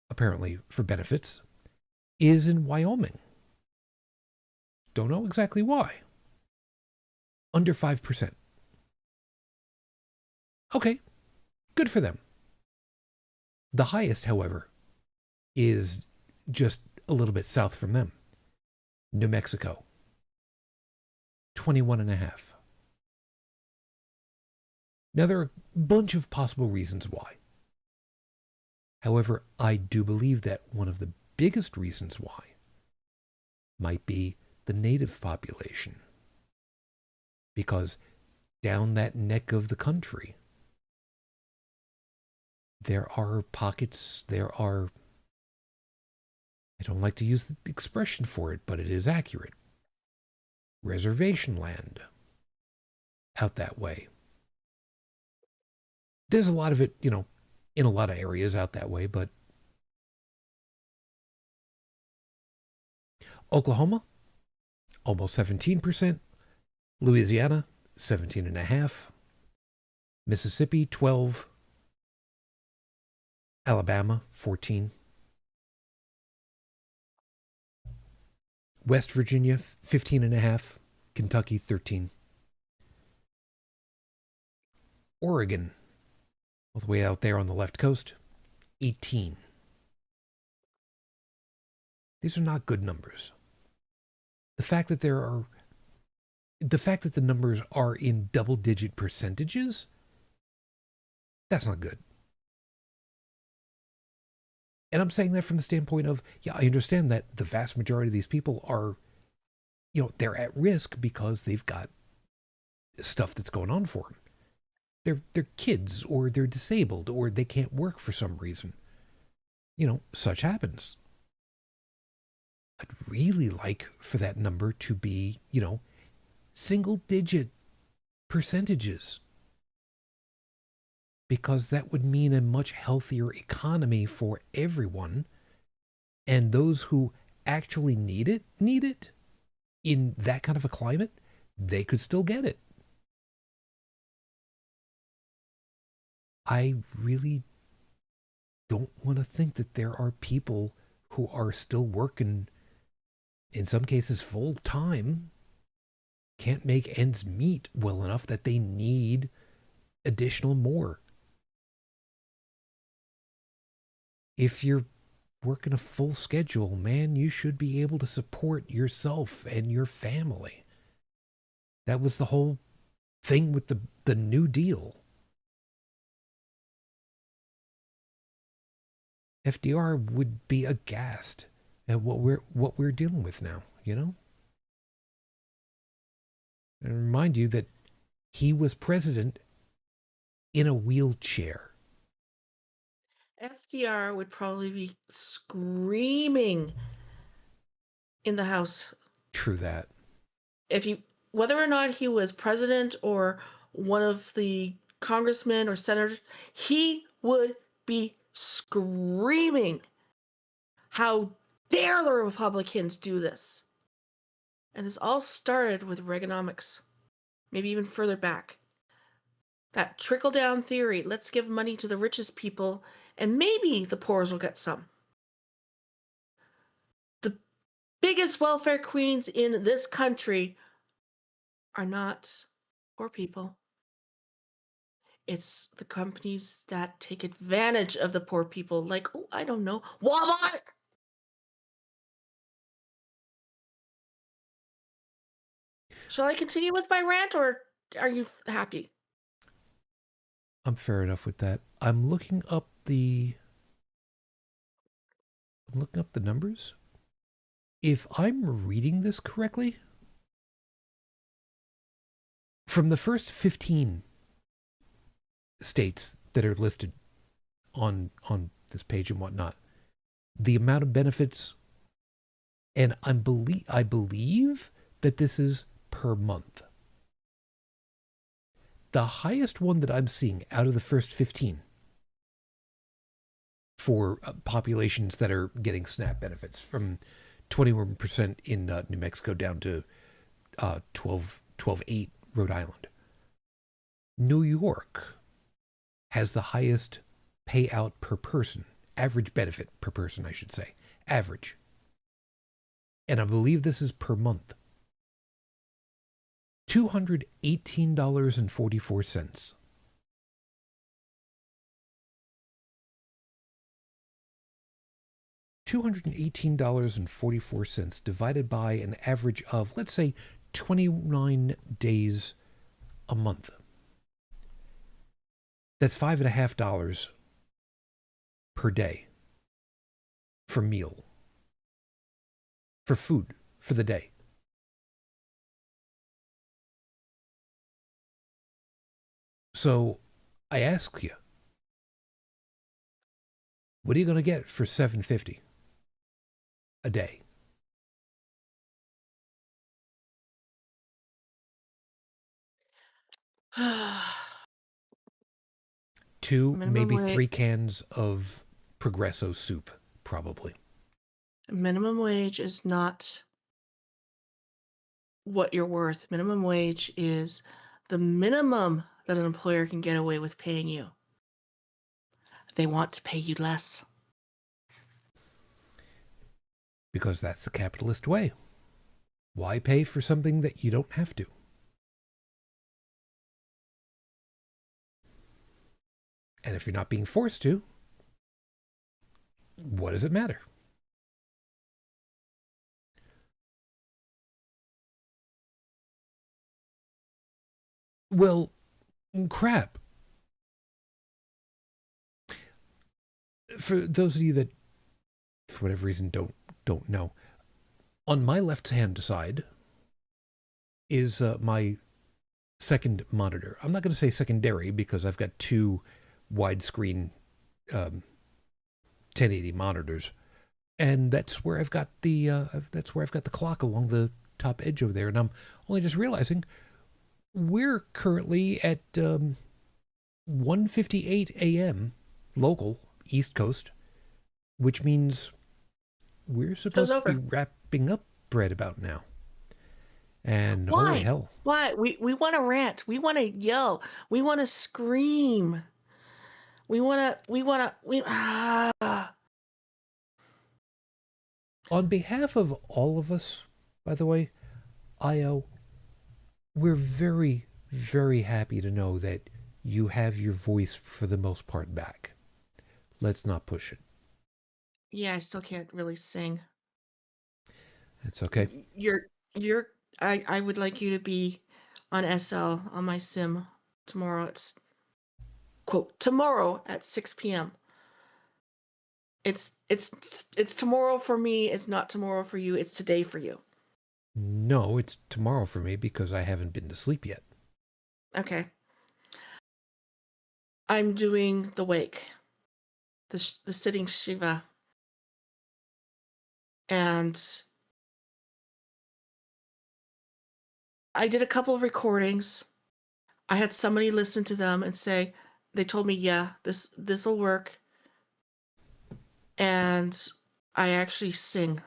apparently, for benefits is in Wyoming. Don't know exactly why. Under 5%. Okay, good for them. The highest, however, is just a little bit south from them. New Mexico. 21.5. Now, there are a bunch of possible reasons why. However, I do believe that one of the biggest reasons why might be the native population. Because down that neck of the country, there are pockets, I don't like to use the expression for it, but it is accurate. Reservation land out that way. There's a lot of it, in a lot of areas out that way, but Oklahoma, almost 17%. Louisiana, 17.5%. Mississippi, 12%. Alabama, 14%. West Virginia, 15.5%. Kentucky, 13%. Oregon, all the way out there on the left coast, 18%. These are not good numbers. The fact that the numbers are in double-digit percentages, that's not good. And I'm saying that from the standpoint of, yeah, I understand that the vast majority of these people are, they're at risk because they've got stuff that's going on for them. They're kids, or they're disabled, or they can't work for some reason. Such happens. I'd really like for that number to be, single-digit percentages. Because that would mean a much healthier economy for everyone. And those who actually need it in that kind of a climate, they could still get it. I really don't want to think that there are people who are still working, in some cases full time, can't make ends meet well enough that they need additional more. If you're working a full schedule, man, you should be able to support yourself and your family. That was the whole thing with the New Deal. FDR would be aghast at what we're dealing with now, And remind you that he was president in a wheelchair. FDR would probably be screaming in the House. True that. Whether or not he was president or one of the congressmen or senators, he would be screaming How dare the Republicans do this? And this all started with Reaganomics, maybe even further back. That trickle-down theory, let's give money to the richest people, and maybe the poor will get some. The biggest welfare queens in this country are not poor people. It's the companies that take advantage of the poor people, like, oh, I don't know, Walmart! Shall I continue with my rant, or are you happy? I'm fair enough with that. I'm looking up the numbers. If I'm reading this correctly, from the first 15 states that are listed on this page and whatnot, the amount of benefits, and I believe that this is per month. The highest one that I'm seeing out of the first 15 for populations that are getting SNAP benefits, from 21% in New Mexico down to 12.8 Rhode Island. New York has the highest payout per person, average benefit per person, I should say, average. And I believe this is per month. $218.44. $218.44 divided by an average of, let's say, 29 days a month. That's $5.50 per day for meal, for food, for the day. So I ask you, what are you going to get for $7.50 a day? Two, maybe Minimum 3 cans of Progresso soup, probably. minimum wage is not what you're worth. Minimum wage is the minimum that an employer can get away with paying you. They want to pay you less. Because that's the capitalist way. Why pay for something that you don't have to? And if you're not being forced to, what does it matter? Well, crap. For those of you that, for whatever reason, don't know, on my left-hand side is my second monitor. I'm not going to say secondary because I've got two widescreen 1080 monitors, and that's where I've got the clock along the top edge over there. And I'm only just realizing we're currently at 1:58 a.m. local East Coast, which means we're supposed to be wrapping up right about now. And Why? holy hell. Why? We want to rant. We want to yell. We want to scream. On behalf of all of us, by the way, we're very, very happy to know that you have your voice for the most part back. Let's not push it. Yeah, I still can't really sing. It's okay. I would like you to be on SL on my sim tomorrow. It's quote tomorrow at 6 p.m. It's tomorrow for me. It's not tomorrow for you. It's today for you. No, it's tomorrow for me because I haven't been to sleep yet. Okay. I'm doing the wake, the sitting Shiva, and I did a couple of recordings. I had somebody listen to them and say, they told me, yeah, this will work. And I actually sing,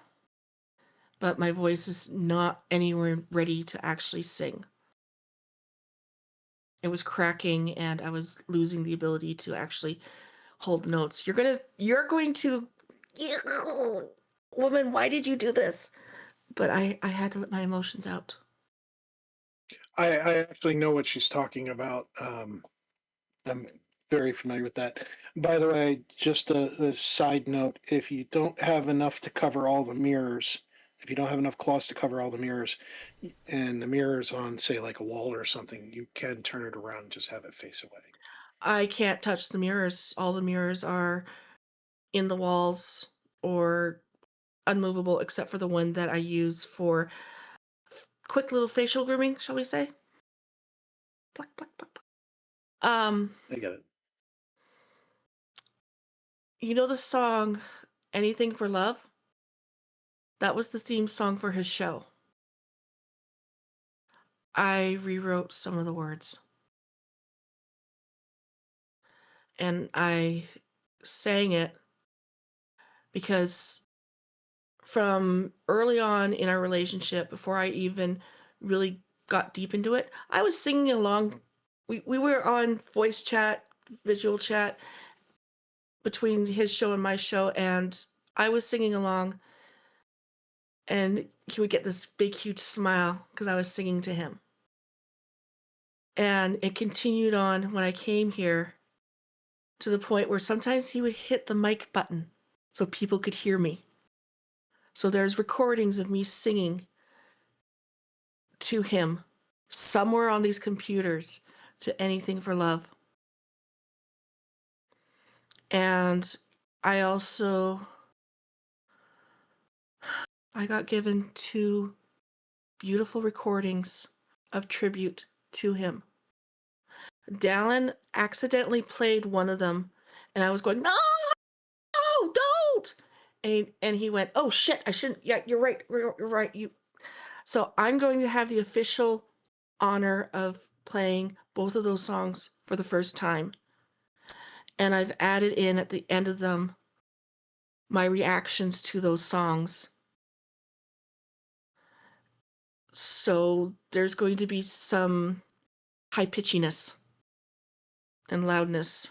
but my voice is not anywhere ready to actually sing. It was cracking and I was losing the ability to actually hold notes. You're going to, woman, why did you do this? But I had to let my emotions out. I actually know what she's talking about. I'm very familiar with that. By the way, just a side note, if you don't have enough to cover all the mirrors, if you don't have enough cloths to cover all the mirrors, and the mirror's on, say, like a wall or something, you can turn it around and just have it face away. I can't touch the mirrors. All the mirrors are in the walls or unmovable, except for the one that I use for quick little facial grooming, shall we say? Pluck, pluck, pluck, pluck. I get it. You know the song Anything for Love? That was the theme song for his show. I rewrote some of the words. And I sang it because from early on in our relationship, before I even really got deep into it, I was singing along. We were on voice chat, visual chat between his show and my show, and I was singing along, and he would get this big, huge smile because I was singing to him. And it continued on when I came here to the point where sometimes he would hit the mic button so people could hear me. So there's recordings of me singing to him somewhere on these computers to Anything for Love. And I got given 2 beautiful recordings of tribute to him. Dallin accidentally played one of them, and I was going, no, don't. And he went, oh shit, I shouldn't. Yeah, you're right. You're right. So I'm going to have the official honor of playing both of those songs for the first time. And I've added in at the end of them my reactions to those songs. So there's going to be some high pitchiness and loudness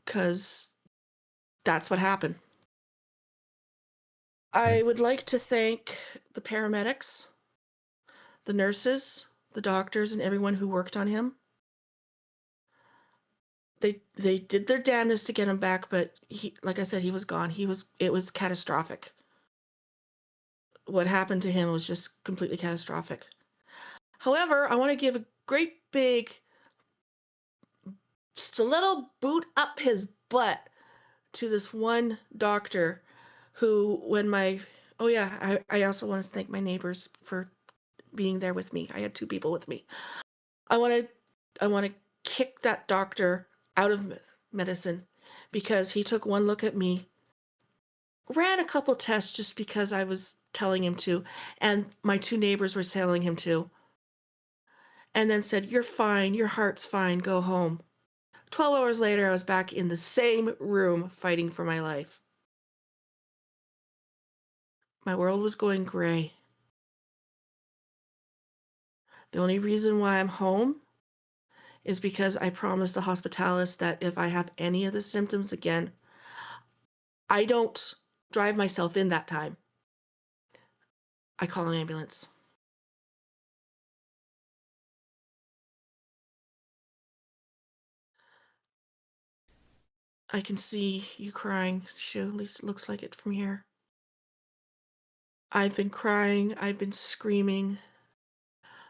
because that's what happened. I would like to thank the paramedics, the nurses, the doctors, and everyone who worked on him. They did their damnedest to get him back, but he, like I said, he was gone. It was catastrophic. What happened to him was just completely catastrophic. However, I want to give a great big stiletto boot up his butt to this one doctor who, I also want to thank my neighbors for being there with me. I had 2 people with me. I want to kick that doctor out of medicine because he took one look at me, ran a couple tests just because I was telling him to, and my 2 neighbors were telling him to, and then said, "You're fine, your heart's fine, go home." 12 hours later, I was back in the same room fighting for my life. My world was going gray. The only reason why I'm home is because I promised the hospitalist that if I have any of the symptoms again, I don't drive myself in that time. I call an ambulance. I can see you crying, Shu. At least it looks like it from here. I've been crying. I've been screaming.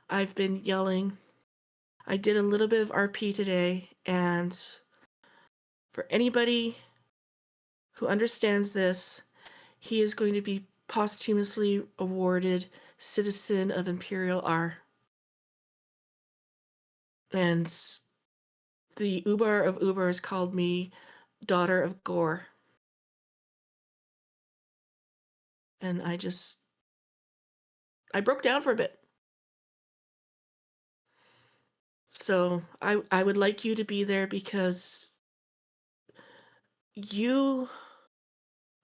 I've been yelling. I did a little bit of RP today, and for anybody who understands this, he is going to be posthumously awarded Citizen of Imperial R. And the Uber of Ubers called me Daughter of Gore. And I broke down for a bit. So I would like you to be there because you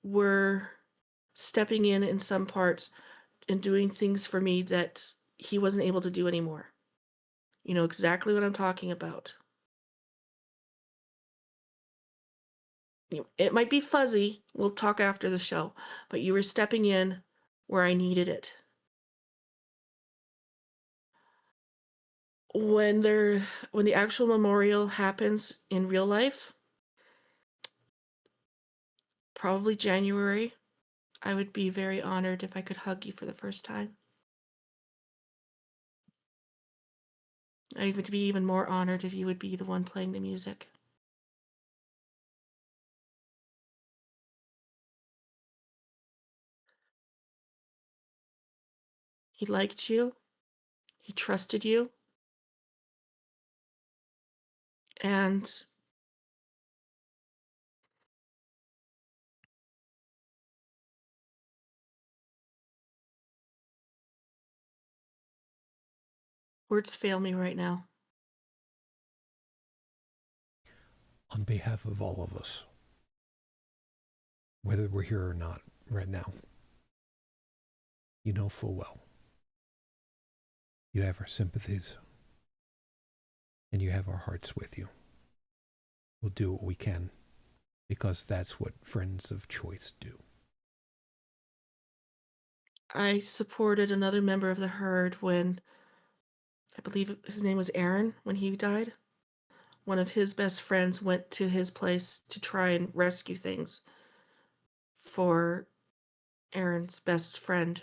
were stepping in some parts and doing things for me that he wasn't able to do anymore. You know exactly what I'm talking about. It might be fuzzy. We'll talk after the show, but you were stepping in where I needed it. When the actual memorial happens in real life, probably January, I would be very honored if I could hug you for the first time. I would be even more honored if you would be the one playing the music. He liked you. He trusted you. And words fail me right now. On behalf of all of us, whether we're here or not right now, you know full well you have our sympathies and you have our hearts with you. We'll do what we can because that's what friends of choice do. I supported another member of the herd when, I believe his name was Aaron, when he died. One of his best friends went to his place to try and rescue things for Aaron's best friend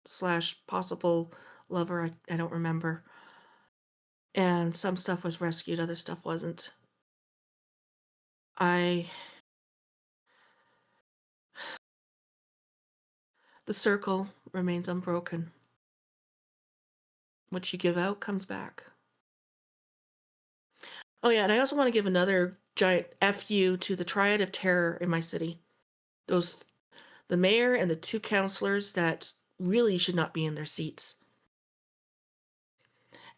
slash possible lover. I don't remember. And some stuff was rescued, other stuff wasn't. The circle remains unbroken. What you give out comes back. Oh yeah, and I also want to give another giant FU to the triad of terror in my city. The mayor and the two councilors that really should not be in their seats.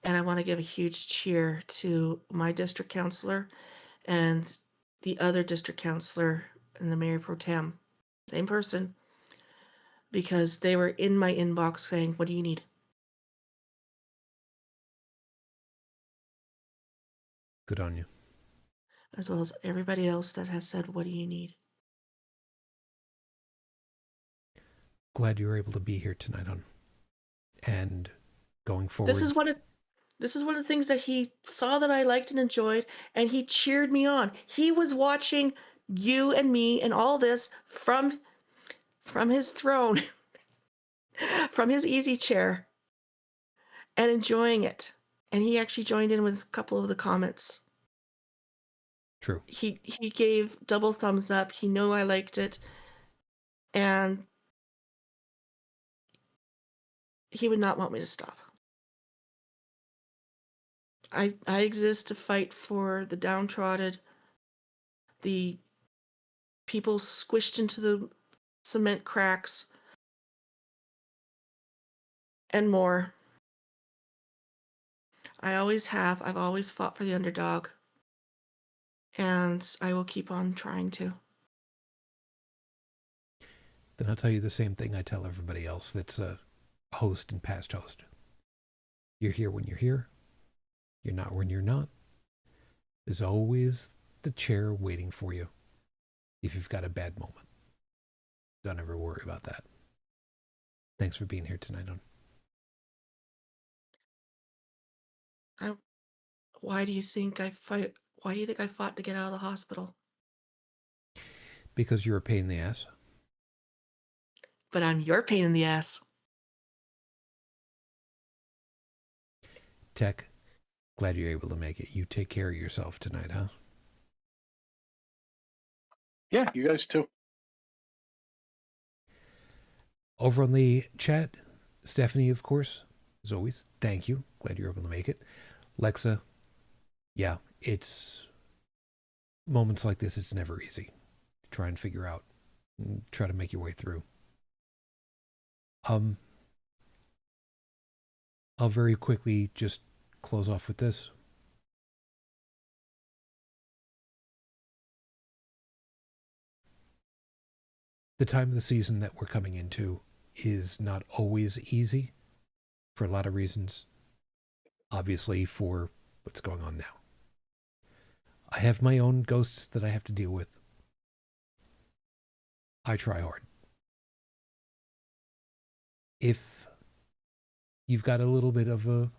And I want to give a huge cheer to my district councilor and the other district councilor and the mayor pro tem. Same person. Because they were in my inbox saying, what do you need? Good on you. As well as everybody else that has said, what do you need? Glad you were able to be here tonight, hon. And going forward, This is one of the things that he saw that I liked and enjoyed, and he cheered me on. He was watching you and me and all this from his throne, from his easy chair, and enjoying it. And he actually joined in with a couple of the comments. True. He gave double thumbs up. He knew I liked it, and he would not want me to stop. I exist to fight for the downtrodden, the people squished into the cement cracks, and more. I always have. I've always fought for the underdog, and I will keep on trying to. Then I'll tell you the same thing I tell everybody else that's a host and past host. You're here when you're here. You're not when you're not. There's always the chair waiting for you if you've got a bad moment. Don't ever worry about that. Thanks for being here tonight, hon. Why do you think I fight? Why do you think I fought to get out of the hospital? Because you're a pain in the ass. But I'm your pain in the ass. Tech, glad you're able to make it. You take care of yourself tonight, huh? Yeah, you guys too. Over on the chat, Stephanie, of course, as always, thank you. Glad you're able to make it. Lexa, yeah, it's moments like this, it's never easy to try and figure out and try to make your way through. I'll very quickly just close off with this. the time of the season that we're coming into is not always easy for a lot of reasons. Obviously, for what's going on now. I have my own ghosts that I have to deal with. I try hard. If you've got a little bit of a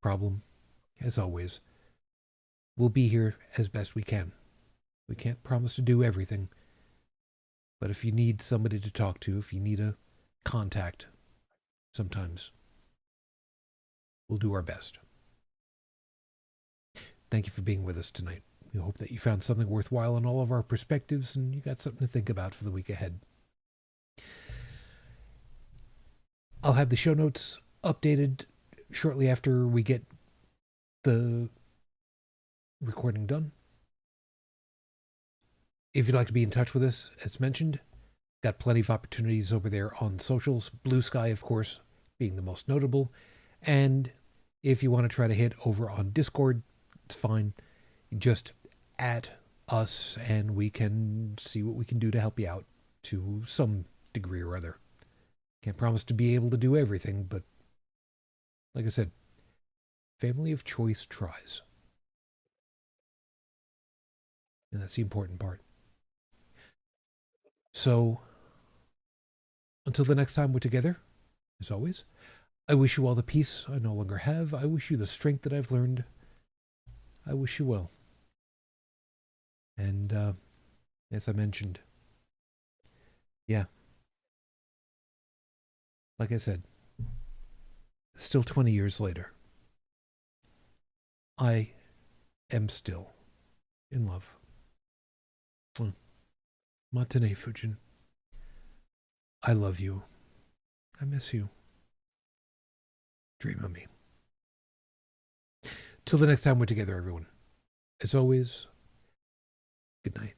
problem, as always, we'll be here as best we can. We can't promise to do everything, but if you need somebody to talk to, if you need a contact, sometimes we'll do our best. Thank you for being with us tonight. We hope that you found something worthwhile in all of our perspectives and you got something to think about for the week ahead. I'll have the show notes updated shortly after we get the recording done. If you'd like to be in touch with us, as mentioned, got plenty of opportunities over there on socials. Blue Sky, of course, being the most notable. And if you want to try to hit over on Discord, it's fine. Just at us and we can see what we can do to help you out to some degree or other. Can't promise to be able to do everything, but like I said, family of choice tries. And that's the important part. So, until the next time we're together, as always, I wish you all the peace I no longer have. I wish you the strength that I've learned. I wish you well. And, as I mentioned, yeah, like I said, still 20 years later, I am still in love. Matane Fujin, I love you. I miss you. Dream of me. Till the next time we're together, everyone. As always, good night.